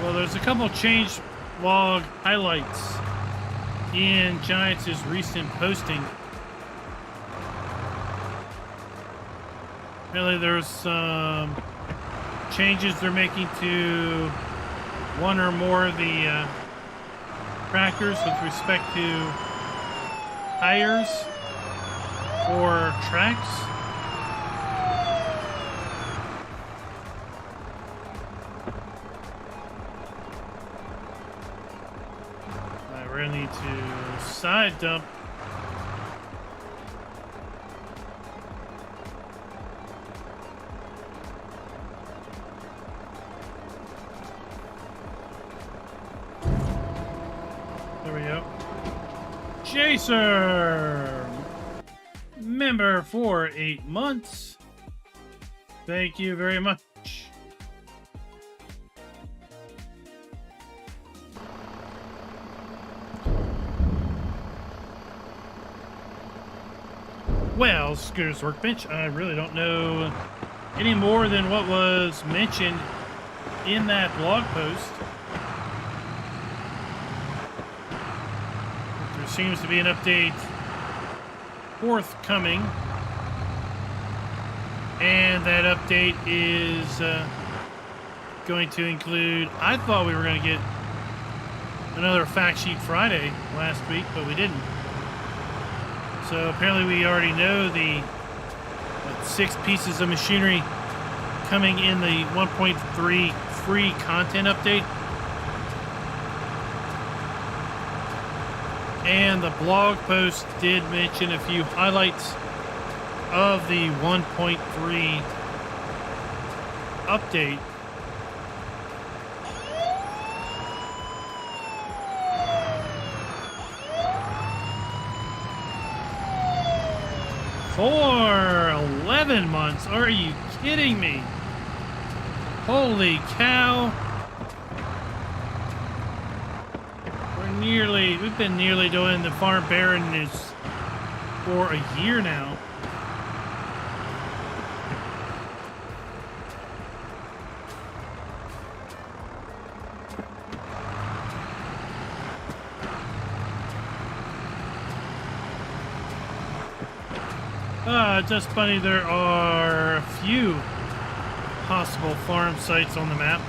Well, there's a couple change log highlights in Giants' recent posting. Really, there's some changes they're making to one or more of the tractors with respect to tires or tracks. Right, we're gonna need to side dump. There we go. Jacer, member for 8 months. Thank you very much. Well, Scooter's Workbench, I really don't know any more than what was mentioned in that blog post. There seems to be an update forthcoming, and that update is going to include, I thought we were going to get another fact sheet Friday last week, but we didn't. So apparently we already know the 6 pieces of machinery coming in the 1.3 free content update. And the blog post did mention a few highlights of the 1.3 update. For 11 months? Are you kidding me? Holy cow. We've been nearly doing the farm barrenness for a year now. Just funny, there are a few possible farm sites on the map.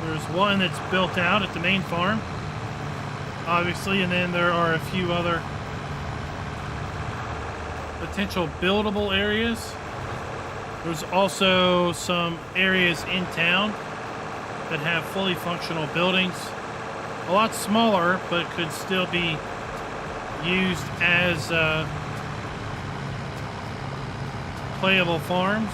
There's one that's built out at the main farm, obviously, and then there are a few other potential buildable areas. There's also some areas in town that have fully functional buildings, a lot smaller, but could still be used as playable farms.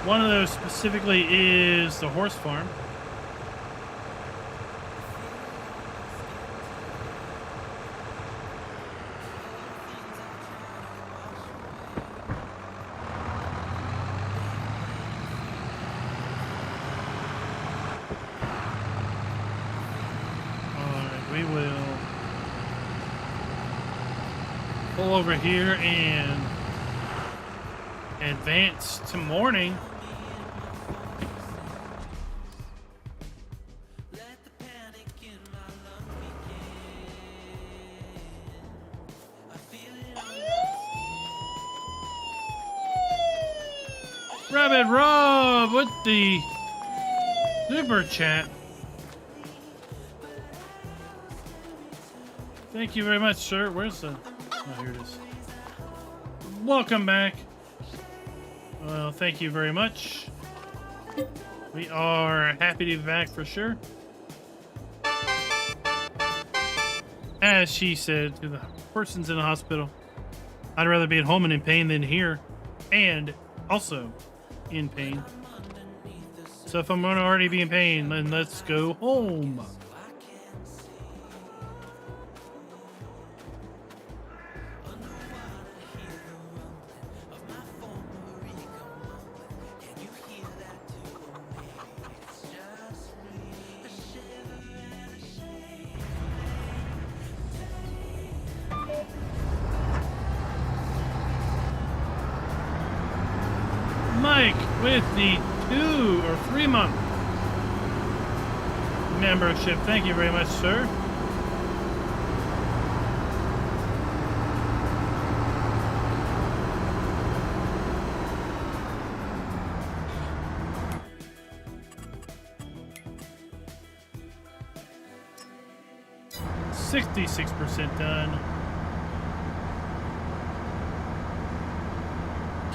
One of those specifically is the horse farm. We will pull over here and advance to morning. Rabbit Rob with the super chat. Thank you very much, sir. Where's the... Oh, here it is. Welcome back. Well, thank you very much. We are happy to be back for sure. As she said to the persons in the hospital, I'd rather be at home and in pain than here. And also in pain. So if I'm going to already be in pain, then let's go home. Mike with the 2 or 3 month membership. Thank you very much, sir. %66 done.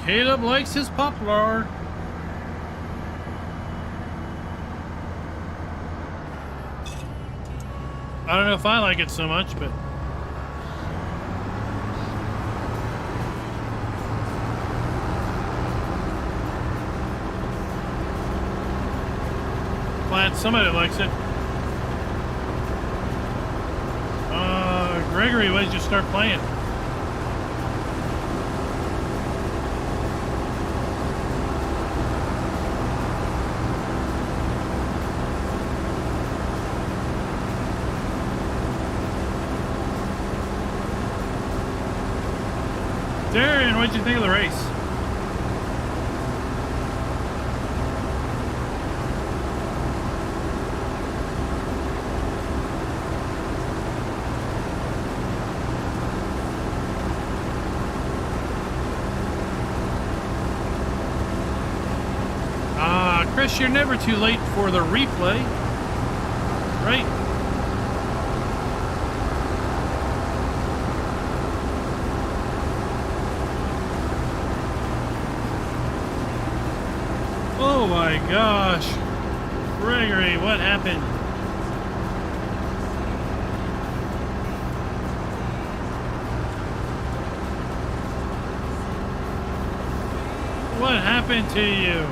Caleb likes his poplar. I don't know if I like it so much, but glad somebody likes it. Gregory, when did you start playing? Darren, what'd you think of the race? Chris, you're never too late for the replay, right? Oh my gosh. Gregory, what happened? What happened to you?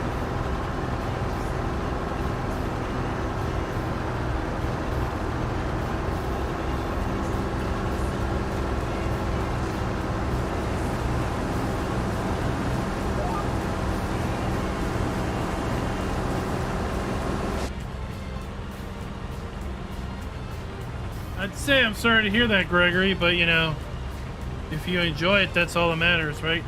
I'd say I'm sorry to hear that, Gregory, but you know, if you enjoy it, that's all that matters, right?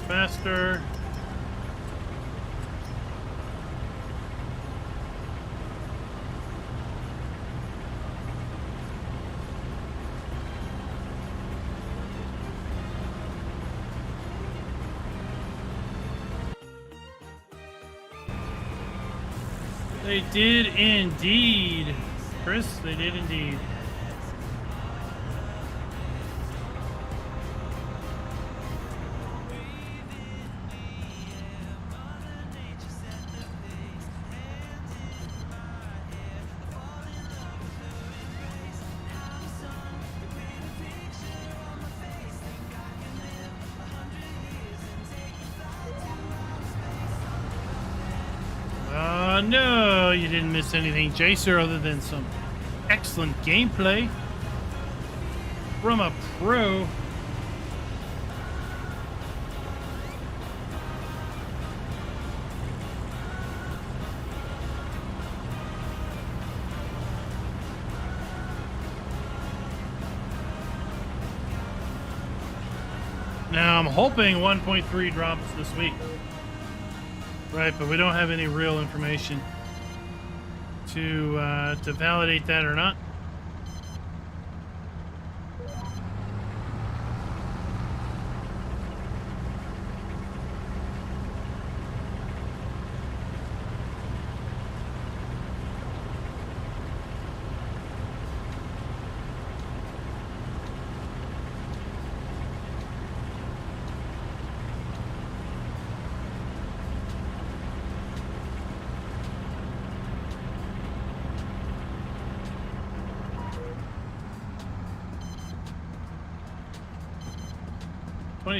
Faster. They did indeed, Chris. They did indeed. No, you didn't miss anything, Jacer, other than some excellent gameplay from a pro. Now, I'm hoping 1.3 drops this week. Right, but we don't have any real information to validate that or not.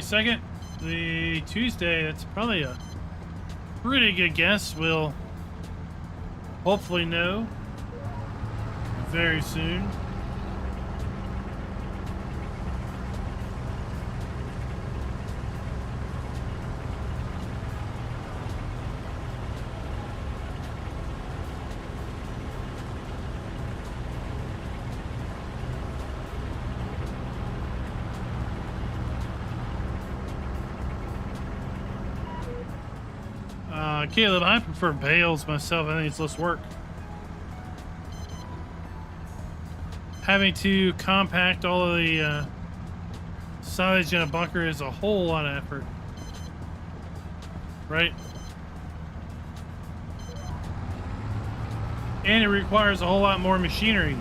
Second, the Tuesday. That's probably a pretty good guess. We'll hopefully know very soon. Caleb, I prefer bales myself. I think it's less work. Having to compact all of the silage in a bunker is a whole lot of effort. Right? And it requires a whole lot more machinery.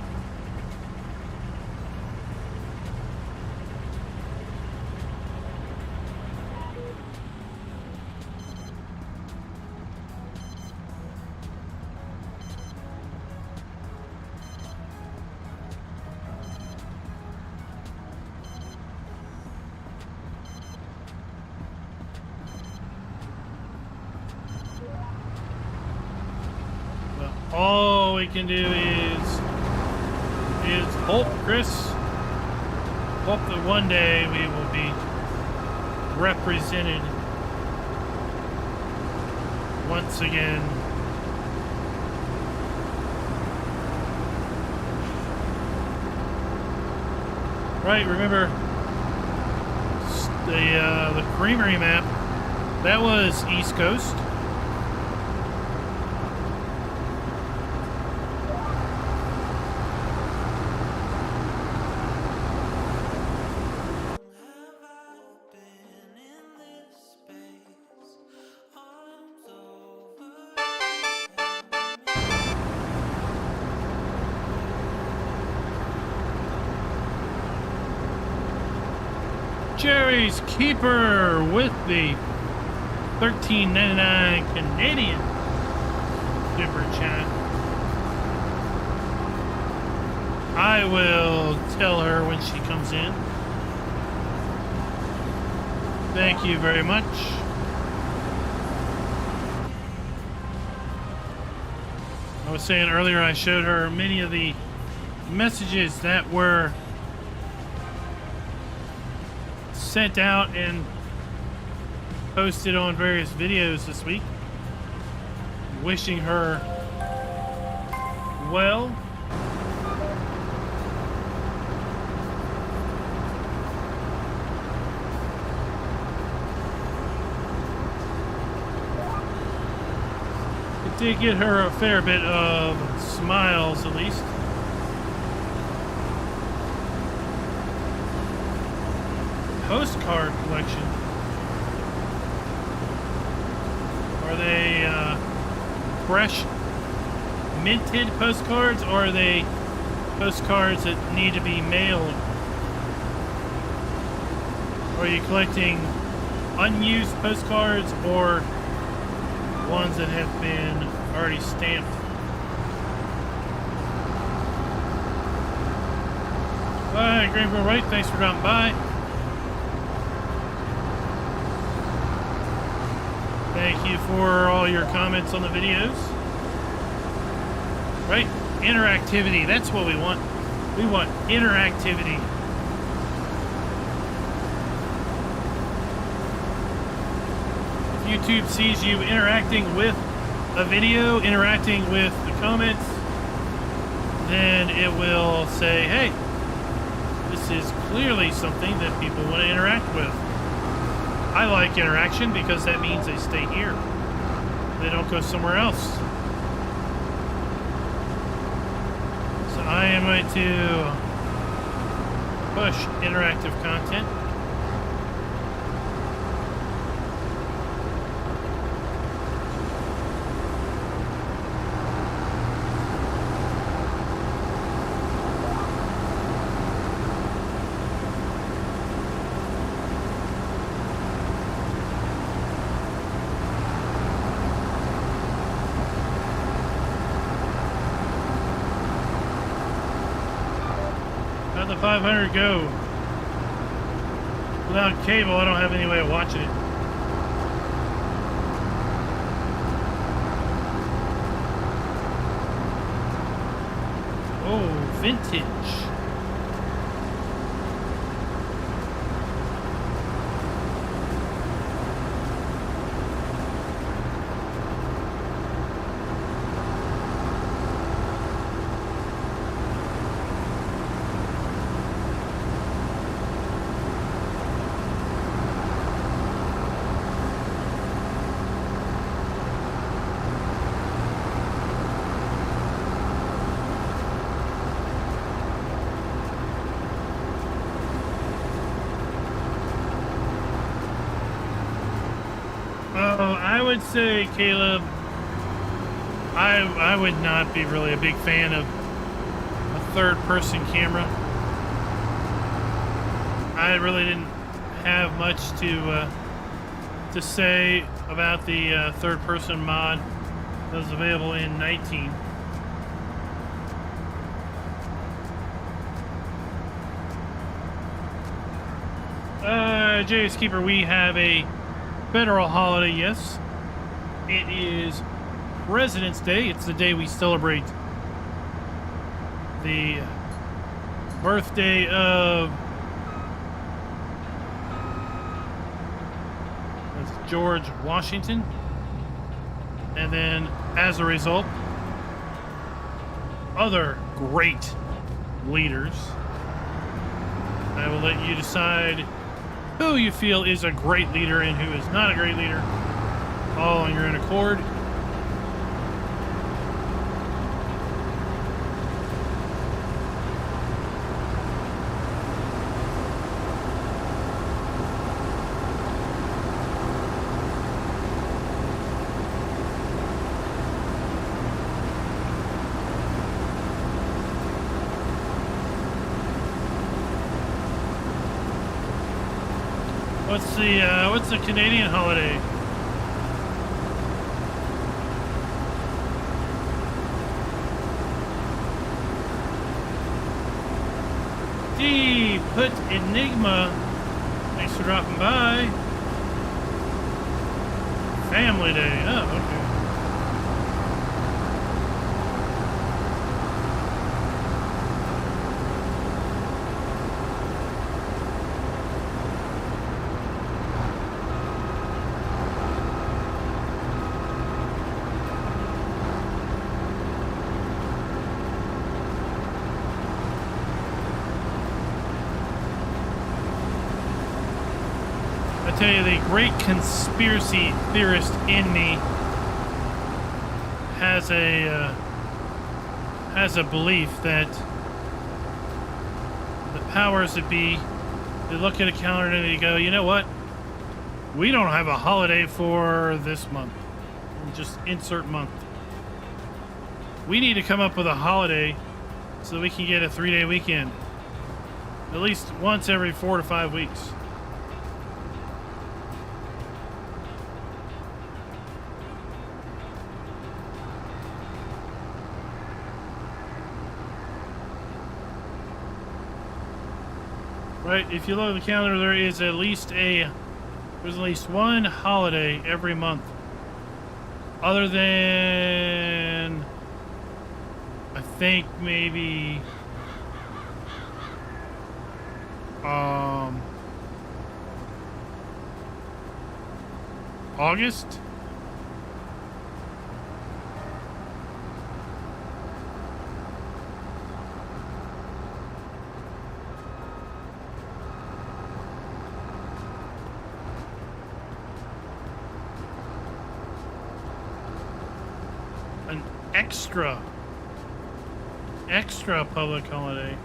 All we can do is is hope, Chris. Hope that one day we will be represented once again. Right, remember the Creamery map? That was East Coast. Jerry's Keeper with the $13.99 Canadian super chat. I will tell her when she comes in. Thank you very much. I was saying earlier I showed her many of the messages that were sent out and posted on various videos this week, wishing her well. It did get her a fair bit of smiles, at least. Postcard collection. Are they fresh minted postcards, or are they postcards that need to be mailed? Are you collecting unused postcards or ones that have been already stamped? Hi, Greenville Wright, thanks for dropping by. Thank you for all your comments on the videos. Right? Interactivity. That's what we want. We want interactivity. If YouTube sees you interacting with a video, interacting with the comments, then it will say, hey, this is clearly something that people want to interact with. I like interaction because that means they stay here. They don't go somewhere else. So I am going to push interactive content. How'd the 500 go? Without cable, I don't have any way of watching it. Oh, vintage. I would say, Caleb, I would not be really a big fan of a third-person camera. I really didn't have much to say about the third-person mod that was available in 19. Jay's Keeper, we have a federal holiday, yes. It is President's Day. It's the day we celebrate the birthday of George Washington. And then, as a result, other great leaders. I will let you decide who you feel is a great leader and who is not a great leader, all on your own accord. What's the Canadian holiday? D put Enigma. Thanks for dropping by. Family Day. Oh, okay. I tell you, the great conspiracy theorist in me has a belief that the powers that be, they look at a calendar and they go, you know what? We don't have a holiday for this month. We'll just insert month. We need to come up with a holiday so that we can get a 3-day weekend. At least once every 4 to 5 weeks. Right, if you look at the calendar, there's at least one holiday every month. Other than, I think maybe August. An extra public holiday.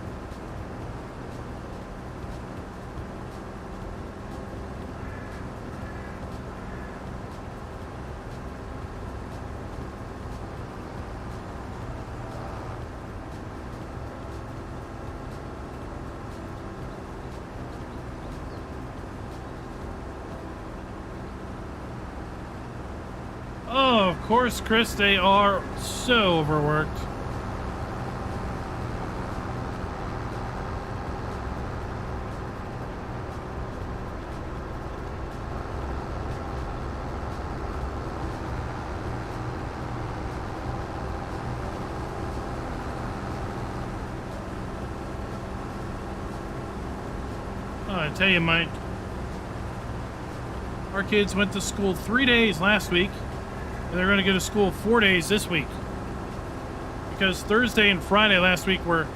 Oh, of course, Chris, they are so overworked. Oh, I tell you, Mike, our kids went to school 3 days last week. And they're going to go to school 4 days this week. Because Thursday and Friday last week were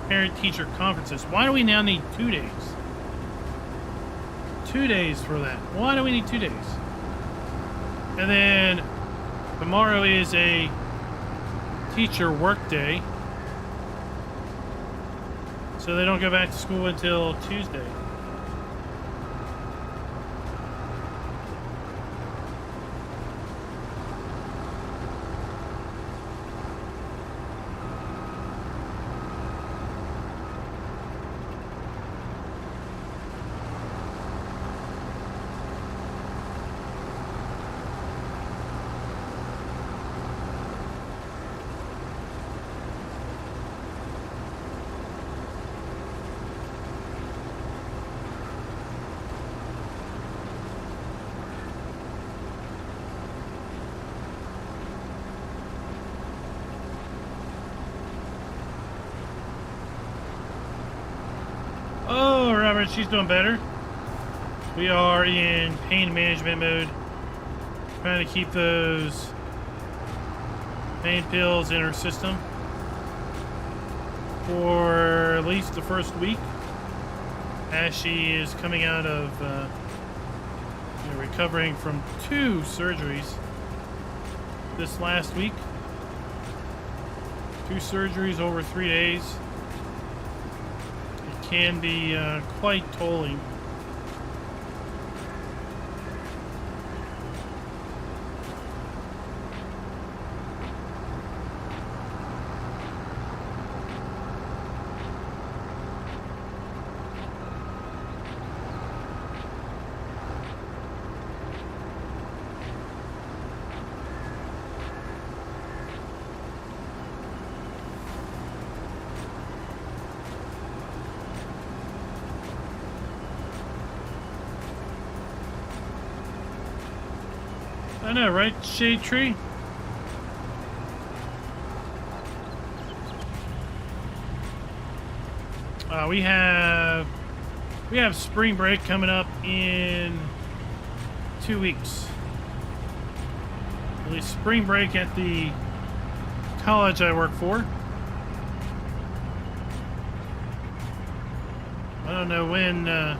parent-teacher conferences. Why do we now need 2 days? 2 days for that. Why do we need 2 days? And then tomorrow is a teacher work day. So they don't go back to school until Tuesday. she's doing better. We are in pain management mode, trying to keep those pain pills in her system for at least the first week, as she is coming out of recovering from 2 surgeries this last week. 2 surgeries over 3 days. It can be quite tolling. I know, right, Shade Tree? We have spring break coming up in 2 weeks. At least spring break at the college I work for. I don't know when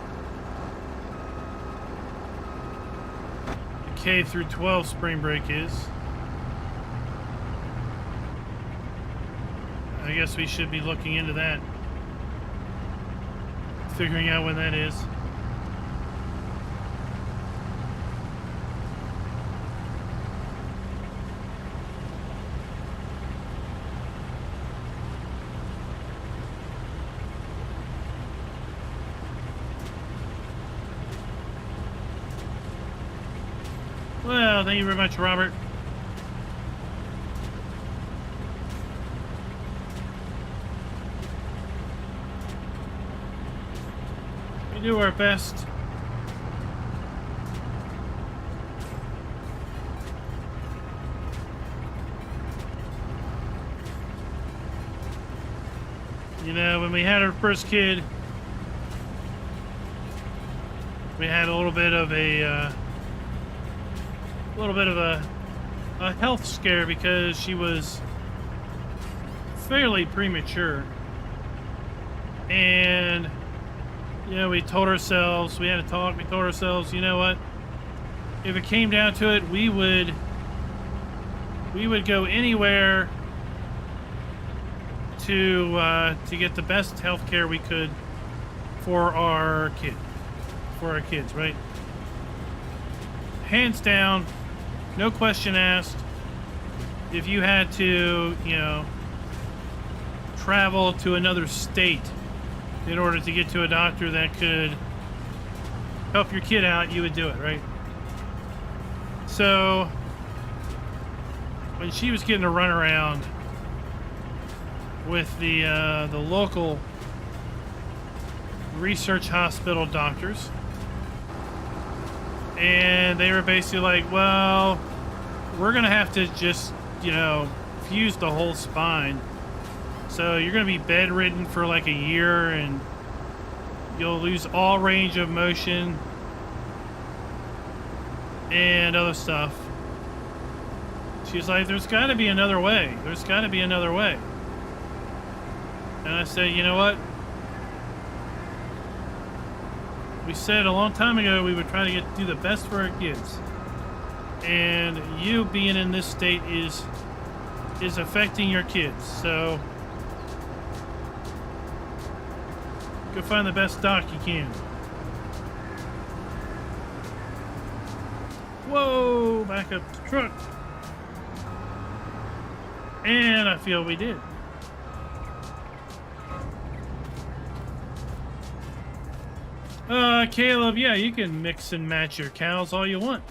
K through 12 spring break is. I guess we should be looking into that. Figuring out when that is. Well, thank you very much, Robert. We do our best. You know, when we had our first kid, we had a little bit of a health scare because she was fairly premature. And you know, we told ourselves, we had a talk, we told ourselves, you know what, if it came down to it, we would go anywhere to get the best health care we could for our kids, right? Hands down, no question asked. If you had to, you know, travel to another state in order to get to a doctor that could help your kid out, you would do it, right? So when she was getting a run around with the local research hospital doctors, and they were basically like, well, we're gonna have to just, you know, fuse the whole spine. So you're gonna be bedridden for like a year and you'll lose all range of motion and other stuff. She's like, there's gotta be another way. There's gotta be another way. And I said, you know what? We said a long time ago we would try to do the best for our kids. And you being in this state is affecting your kids. So go find the best doc you can. Whoa, back up the truck. And I feel we did. Caleb, yeah, you can mix and match your cows all you want.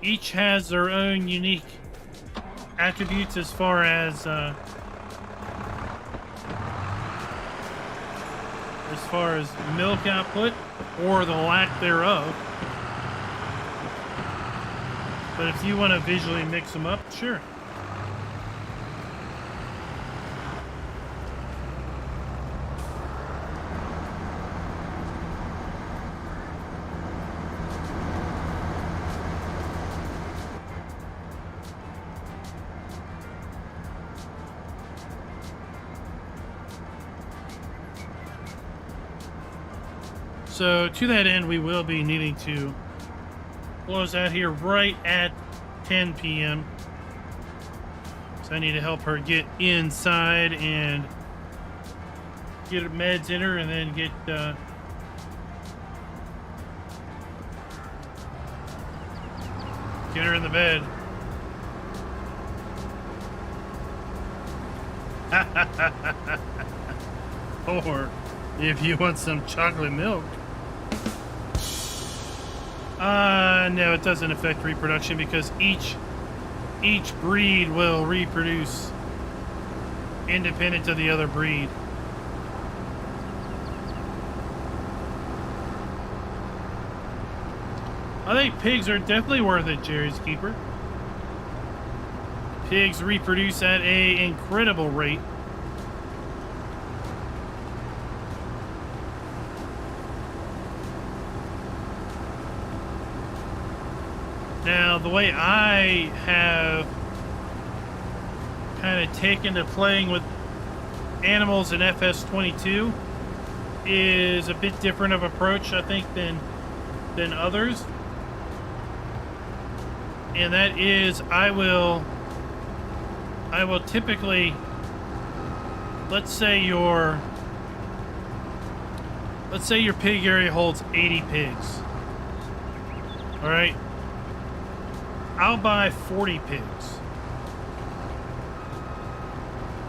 Each has their own unique attributes as far as milk output or the lack thereof. But if you want to visually mix them up, sure. So to that end, we will be needing to close out here right at 10 p.m. So I need to help her get inside and get her meds in her, and then get her in the bed. Or if you want some chocolate milk. No, it doesn't affect reproduction because each breed will reproduce independent of the other breed. I think pigs are definitely worth it, Jerry's Keeper. Pigs reproduce at an incredible rate. Now, the way I have kind of taken to playing with animals in FS22 is a bit different of approach, I think, than others. And that is, I will typically, let's say your pig area holds 80 pigs. All right. I'll buy 40 pigs.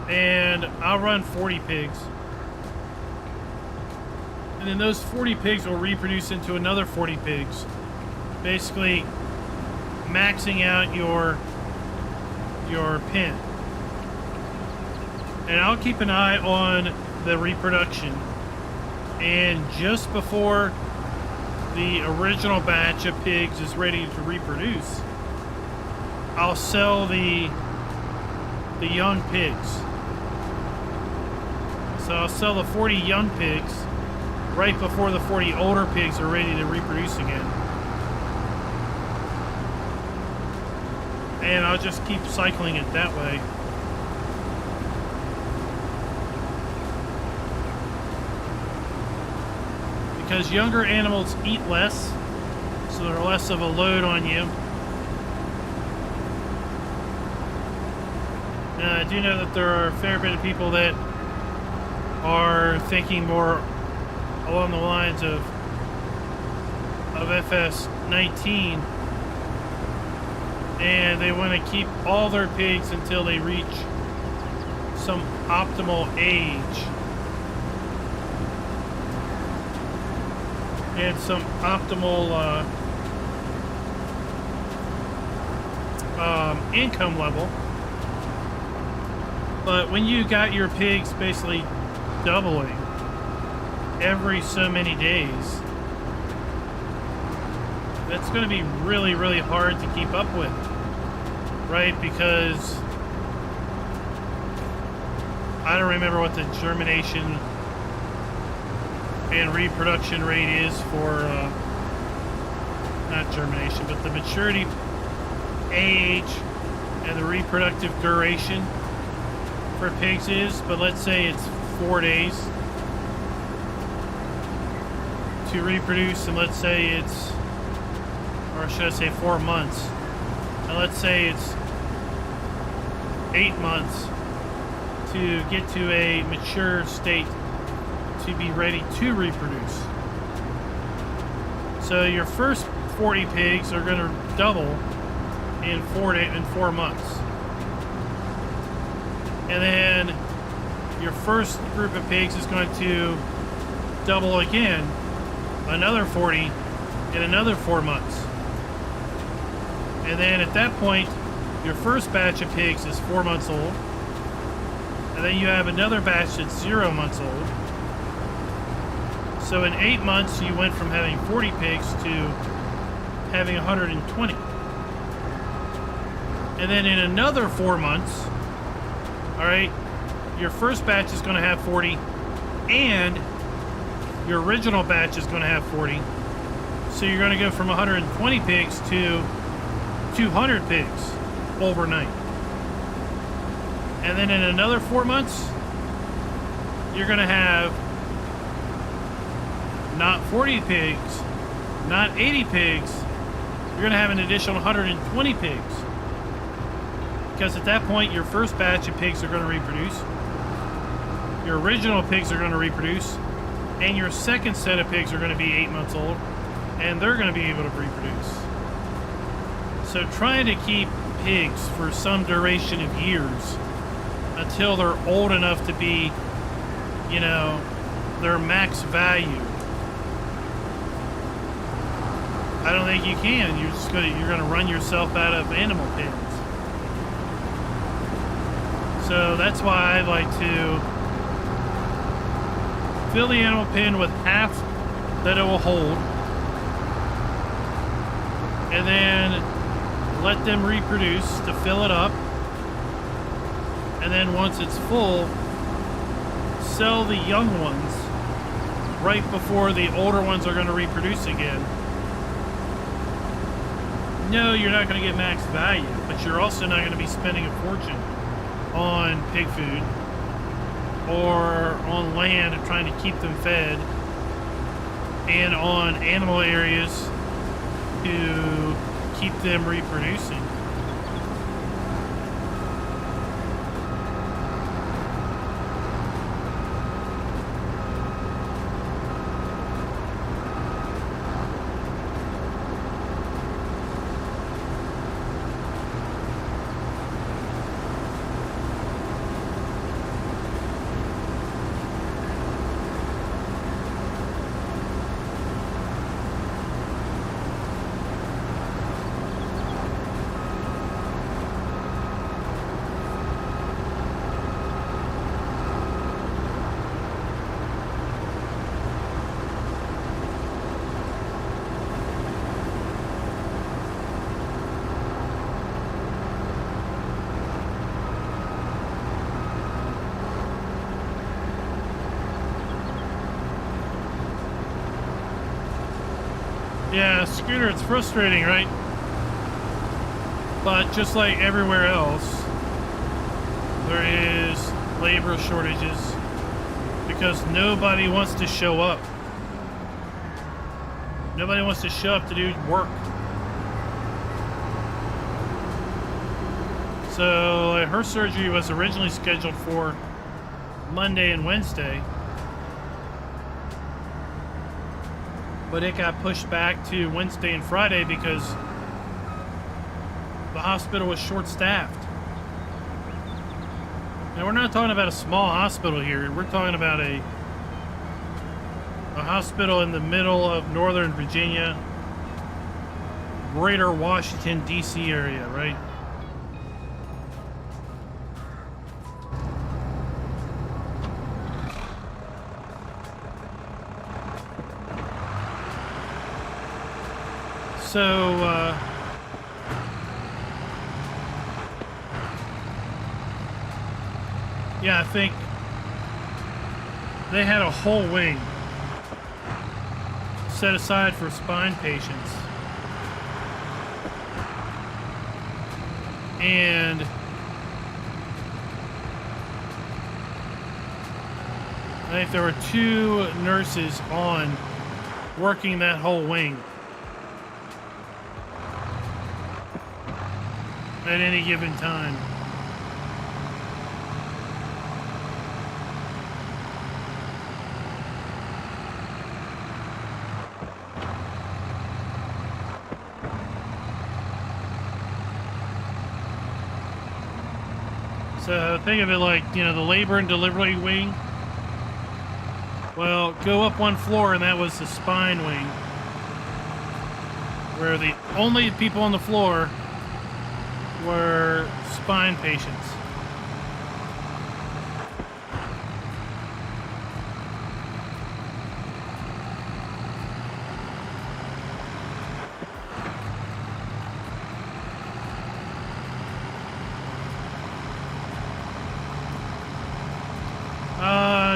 And I'll run 40 pigs. And then those 40 pigs will reproduce into another 40 pigs. Basically maxing out your pen. And I'll keep an eye on the reproduction. And just before the original batch of pigs is ready to reproduce, I'll sell the young pigs. So I'll sell the 40 young pigs right before the 40 older pigs are ready to reproduce again. And I'll just keep cycling it that way. Because younger animals eat less, so they're less of a load on you. I do know that there are a fair bit of people that are thinking more along the lines of FS19, and they want to keep all their pigs until they reach some optimal age and some optimal income level. But when you got your pigs basically doubling every so many days, that's going to be really, really hard to keep up with, right? Because I don't remember what the germination and reproduction rate is for, not germination, but the maturity age and the reproductive duration for pigs is, but let's say it's 4 days to reproduce, and let's say it's, or should I say 4 months, and let's say it's 8 months to get to a mature state to be ready to reproduce. So your first 40 pigs are going to double in 4 months. And then your first group of pigs is going to double again, another 40 in another 4 months. And then at that point, your first batch of pigs is 4 months old. And then you have another batch that's 0 months old. So in 8 months, you went from having 40 pigs to having 120. And then in another 4 months, all right, your first batch is going to have 40, and your original batch is going to have 40. So you're going to go from 120 pigs to 200 pigs overnight. And then in another 4 months, you're going to have not 40 pigs, not 80 pigs. You're going to have an additional 120 pigs. Because at that point, your first batch of pigs are going to reproduce. Your original pigs are going to reproduce. And your second set of pigs are going to be 8 months old. And they're going to be able to reproduce. So trying to keep pigs for some duration of years until they're old enough to be, you know, their max value. I don't think you can. You're gonna run yourself out of animal pens. So that's why I like to fill the animal pen with half that it will hold, and then let them reproduce to fill it up, and then once it's full, sell the young ones right before the older ones are going to reproduce again. No, you're not going to get max value, but you're also not going to be spending a fortune on pig food or on land and trying to keep them fed and on animal areas to keep them reproducing. Yeah, Scooter, it's frustrating, right? But just like everywhere else, there is labor shortages because nobody wants to show up. Nobody wants to show up to do work. So her surgery was originally scheduled for Monday and Wednesday, but it got pushed back to Wednesday and Friday because the hospital was short-staffed. Now, we're not talking about a small hospital here. We're talking about a hospital in the middle of Northern Virginia, greater Washington, D.C. area, right? So, yeah, I think they had a whole wing set aside for spine patients. And I think there were 2 nurses on working that whole wing at any given time. So think of it like, you know, the labor and delivery wing. Well, go up 1 floor and that was the spine wing, where the only people on the floor were spine patients.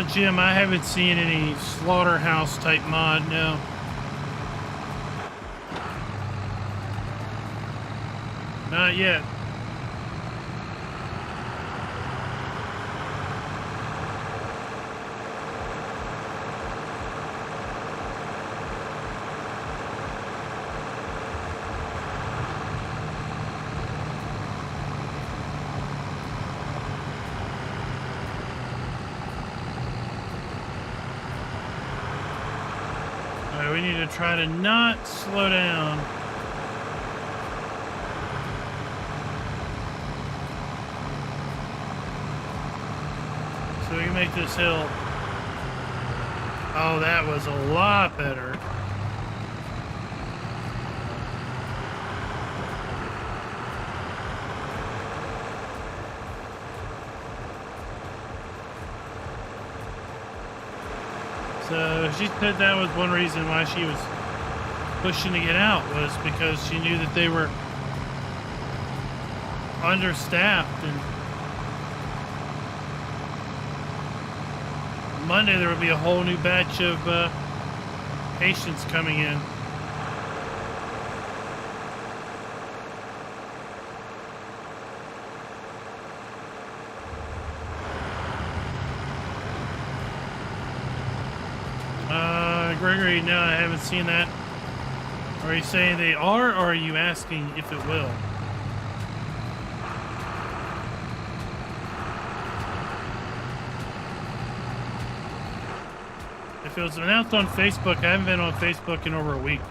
Jim, I haven't seen any slaughterhouse type mod, no. Not yet. we need to try to not slow down. So we can make this hill. Oh, that was a lot better. So she said that was one reason why she was pushing to get out, was because she knew that they were understaffed, and Monday there would be a whole new batch of patients coming in. Gregory, no, I haven't seen that. Are you saying they are, or are you asking if it will? If it was announced on Facebook, I haven't been on Facebook in over a week.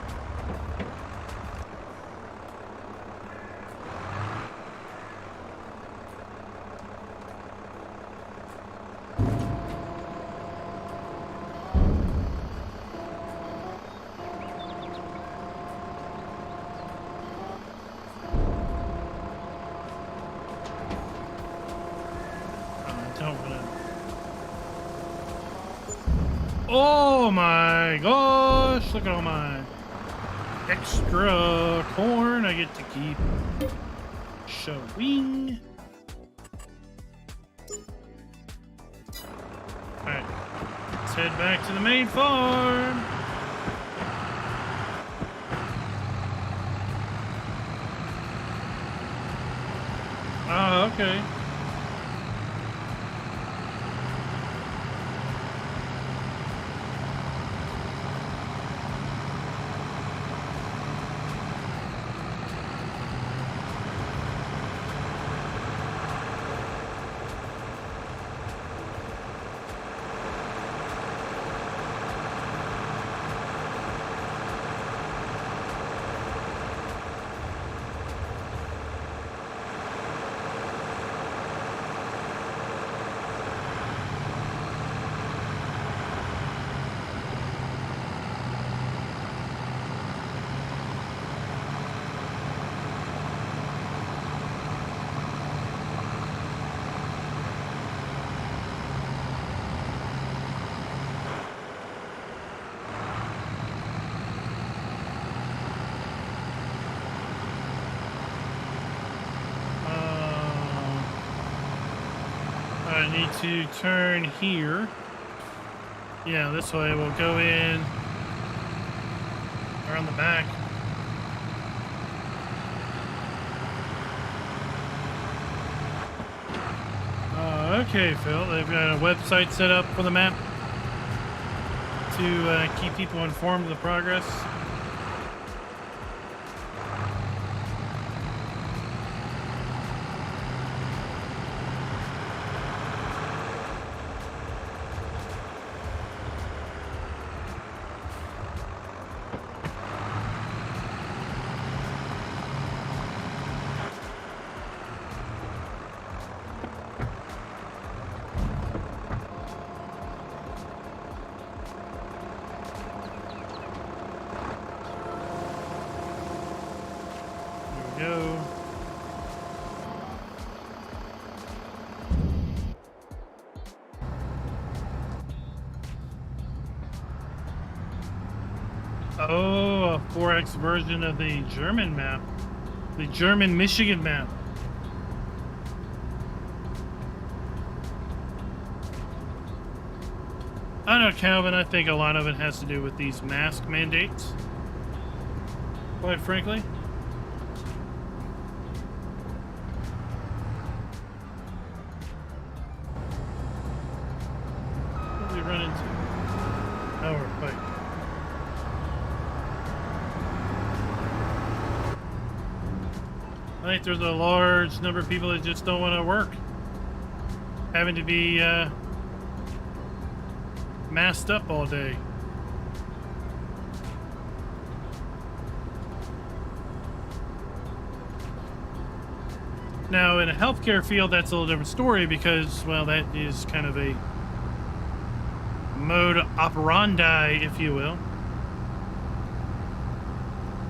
Oh my gosh, look at all my extra corn I get to keep showing. Alright, let's head back to the main farm. Oh, okay. I need to turn here. Yeah, this way. We'll go in around the back. Okay, Phil. They've got a website set up for the map to keep people informed of the progress. Go. Oh, a 4X version of the German map. The German Michigan map. I don't know, Calvin. I think a lot of it has to do with these mask mandates. Quite frankly. Run into? Oh, we're fighting. I think there's a large number of people that just don't want to work, having to be masked up all day. Now, in a healthcare field, that's a little different story because, well, that is kind of a mode operandi, if you will.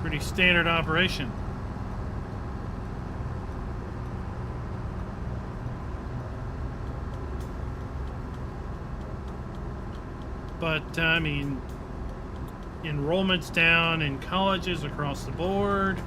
Pretty standard operation. But, I mean, enrollment's down in colleges across the board.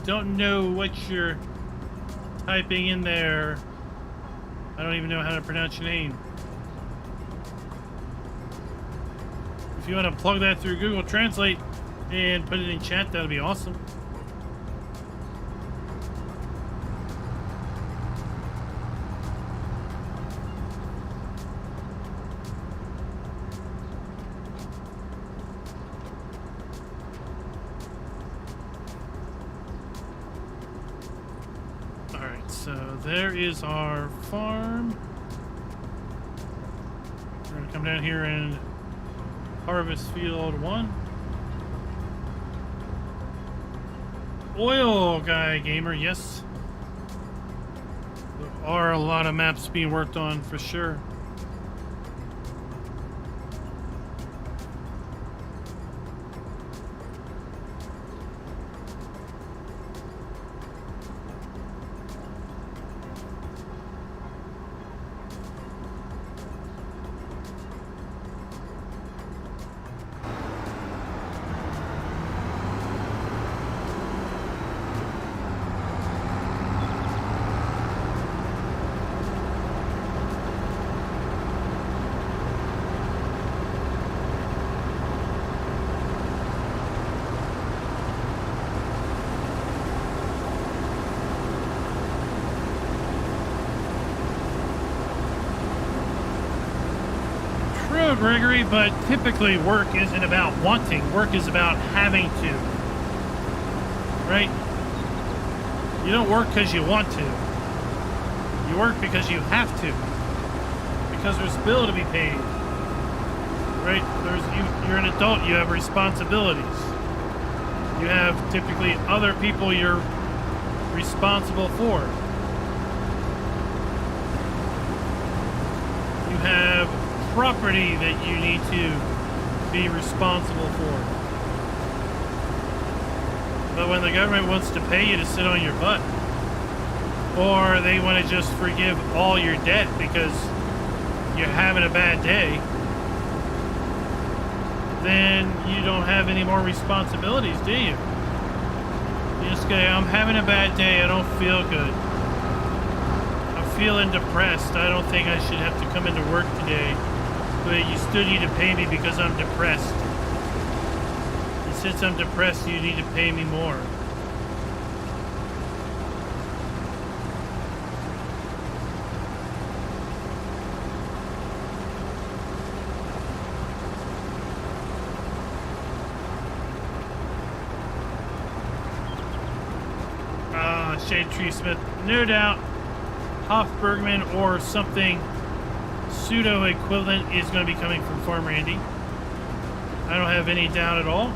Don't know what you're typing in there. I don't even know how to pronounce your name. If you want to plug that through Google Translate and put it in chat, that'll be awesome. So there is our farm. We're going to come down here and harvest field 1. Oil guy gamer, yes. There are a lot of maps being worked on for sure. Gregory, but typically work isn't about wanting. Work is about having to. Right? You don't work because you want to. You work because you have to. Because there's a bill to be paid. Right? You're an adult, you have responsibilities. You have typically other people you're responsible for. You have property that you need to be responsible for. But when the government wants to pay you to sit on your butt, or they want to just forgive all your debt because you're having a bad day, then you don't have any more responsibilities, do you? You just go, I'm having a bad day, I don't feel good. I'm feeling depressed, I don't think I should have to come into work today. But you still need to pay me because I'm depressed. And since I'm depressed, you need to pay me more. Shade Tree Smith, no doubt Hoffbergman or something pseudo equivalent is going to be coming from Farmer Andy. I don't have any doubt at all.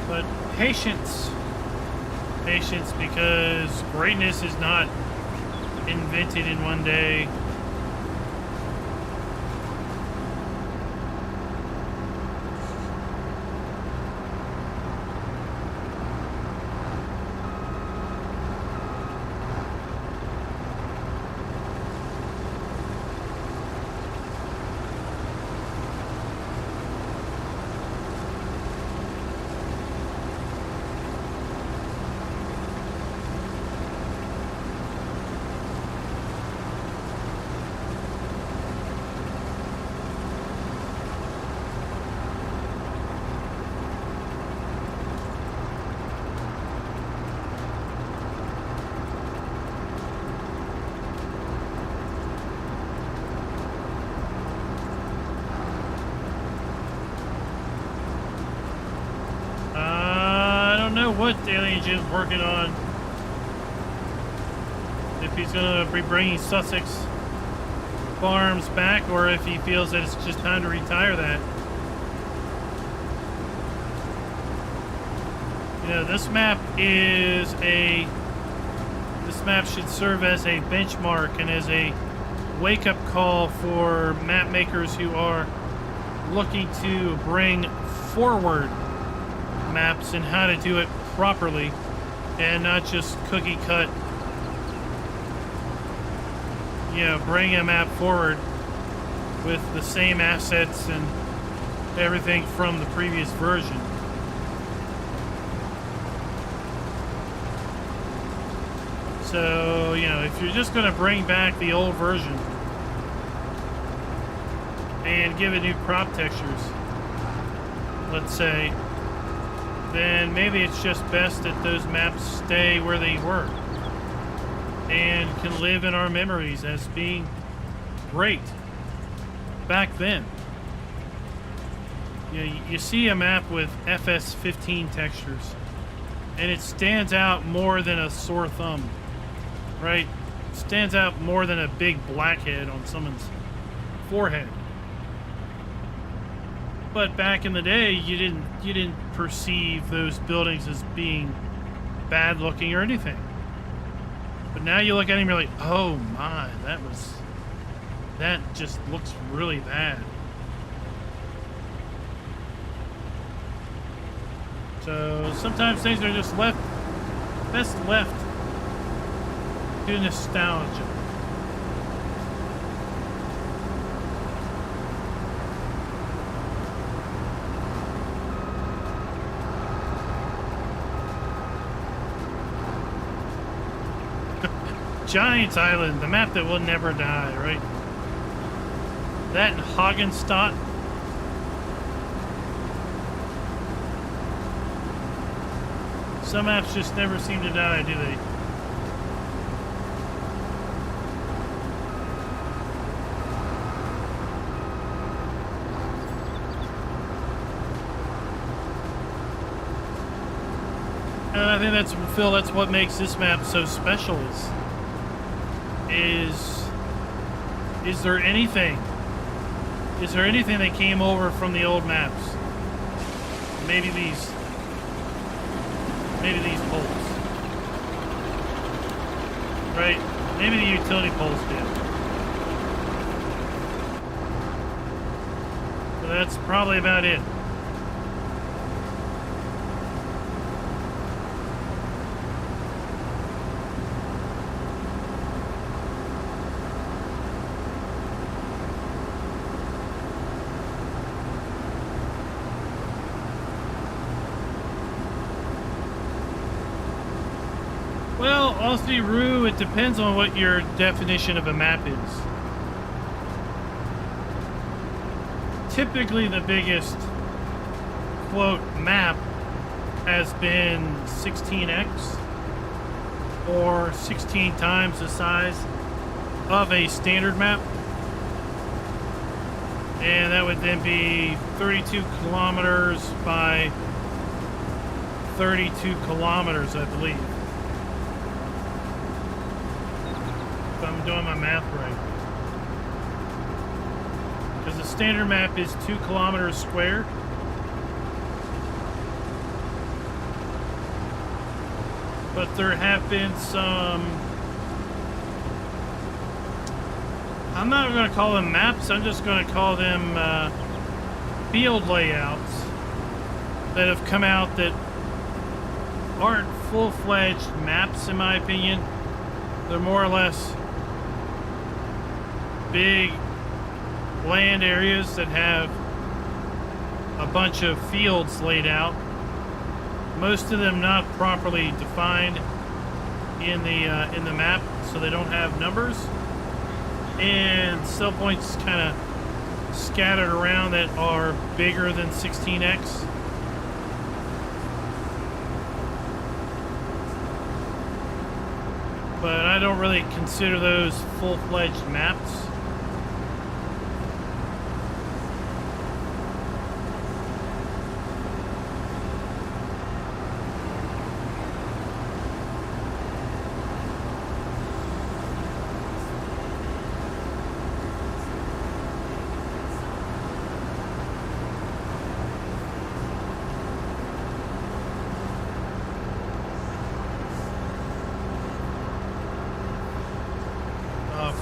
But patience. Patience, because greatness is not invented in one day. what Alien Jim's working on. If he's going to be bringing Sussex Farms back, or if he feels that it's just time to retire that. You know, this map should serve as a benchmark and as a wake-up call for map makers who are looking to bring forward maps and how to do it properly and not just cookie cut, you know, bring a map forward with the same assets and everything from the previous version. So, you know, if you're just going to bring back the old version and give it new crop textures, let's say, then maybe it's just best that those maps stay where they were and can live in our memories as being great back then. You know, you see a map with FS15 textures and it stands out more than a sore thumb, right? It stands out more than a big blackhead on someone's forehead. But back in the day, you didn't perceive those buildings as being bad looking or anything. But now you look at them, you're like, oh my, that just looks really bad. So sometimes things are just best left to nostalgia. Giants Island, the map that will never die, right? That and Hagenstadt. Some maps just never seem to die, do they? And I think that's, Phil, that's what makes this map so special is there anything that came over from the old maps? Maybe these poles, right? Maybe the utility poles did. But that's probably about it. Well, Aussie Roo, it depends on what your definition of a map is. Typically, the biggest, quote, map has been 16x, or 16 times the size of a standard map. And that would then be 32 kilometers by 32 kilometers, I believe. If I'm doing my math right. Because the standard map is 2 kilometers squared. But there have been some, I'm not going to call them maps, I'm just going to call them field layouts that have come out that aren't full-fledged maps, in my opinion. They're more or less big land areas that have a bunch of fields laid out, most of them not properly defined in the map, so they don't have numbers, and cell points kind of scattered around that are bigger than 16x. But I don't really consider those full-fledged maps.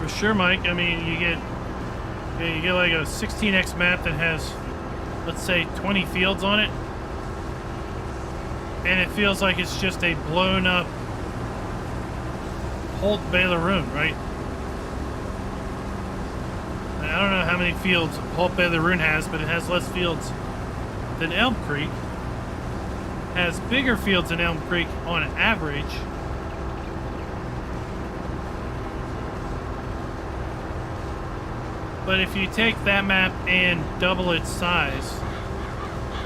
for sure, Mike. I mean, you get like a 16x map that has, let's say, 20 fields on it, and it feels like it's just a blown up Holt Baylor-Roon, right? I don't know how many fields Holt Baylor-Roon has, but it has less fields than Elm Creek. It has bigger fields than Elm Creek on average. But if you take that map and double its size,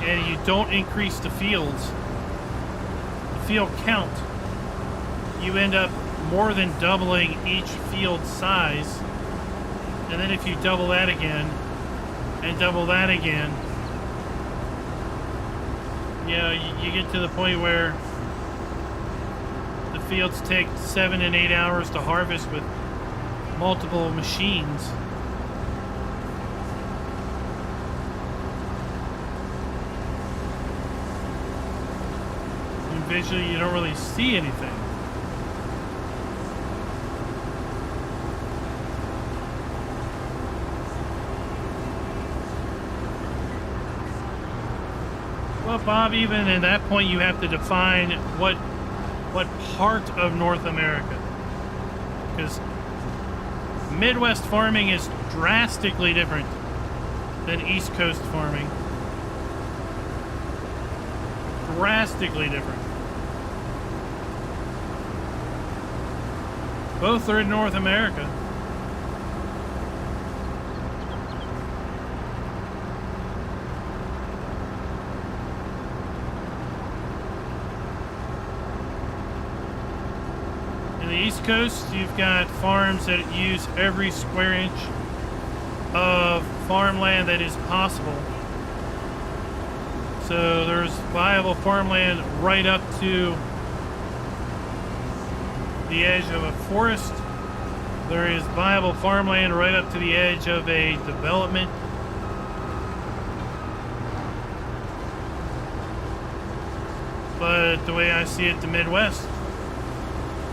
and you don't increase the fields, the field count, you end up more than doubling each field size. And then if you double that again, and double that again, you know, you get to the point where the fields take 7 and 8 hours to harvest with multiple machines. And visually, you don't really see anything. Well, Bob, even at that point, you have to define what part of North America. Because Midwest farming is drastically different than East Coast farming. Drastically different. Both are in North America. The East Coast, you've got farms that use every square inch of farmland that is possible. So there's viable farmland right up to the edge of a forest. There is viable farmland right up to the edge of a development. But the way I see it, the Midwest,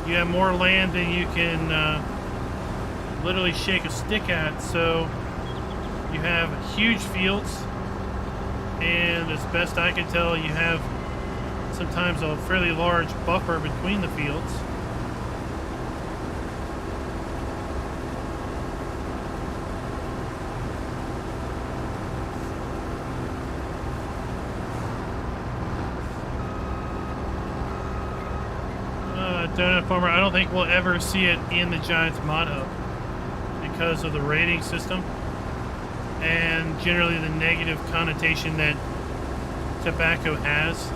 you have more land than you can literally shake a stick at. So you have huge fields, and as best I can tell, you have sometimes a fairly large buffer between the fields. Donut Farmer, I don't think we'll ever see it in the Giants mod hub because of the rating system and generally the negative connotation that tobacco has.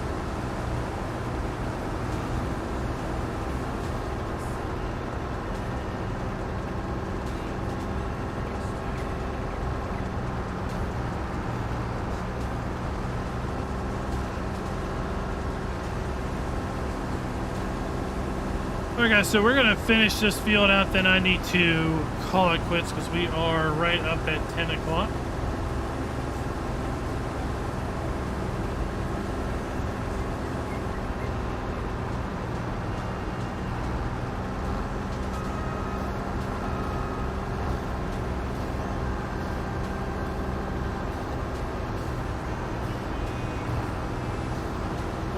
Alright guys, so we're going to finish this field out, then I need to call it quits because we are right up at 10 o'clock.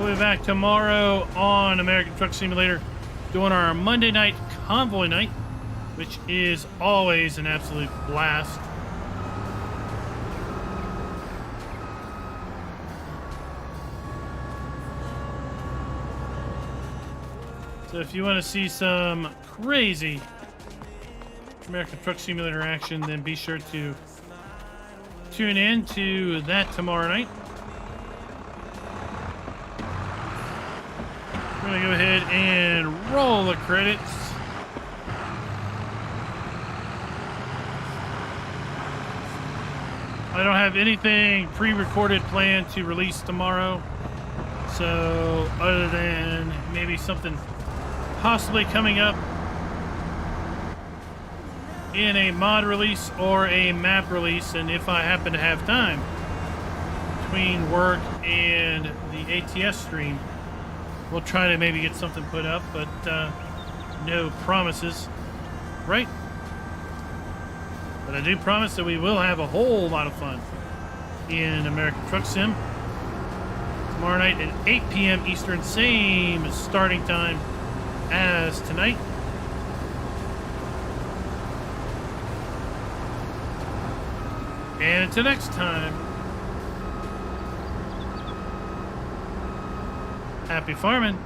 We'll be back tomorrow on American Truck Simulator, doing our Monday night convoy night, which is always an absolute blast. So if you want to see some crazy American Truck Simulator action, then be sure to tune in to that tomorrow night. We're going to go ahead and roll the credits. I don't have anything pre-recorded planned to release tomorrow. So other than maybe something possibly coming up in a mod release or a map release, and if I happen to have time between work and the ATS stream, we'll try to maybe get something put up, but no promises, right? But I do promise that we will have a whole lot of fun in American Truck Sim. Tomorrow night at 8 p.m. Eastern, same starting time as tonight. And until next time, happy farming.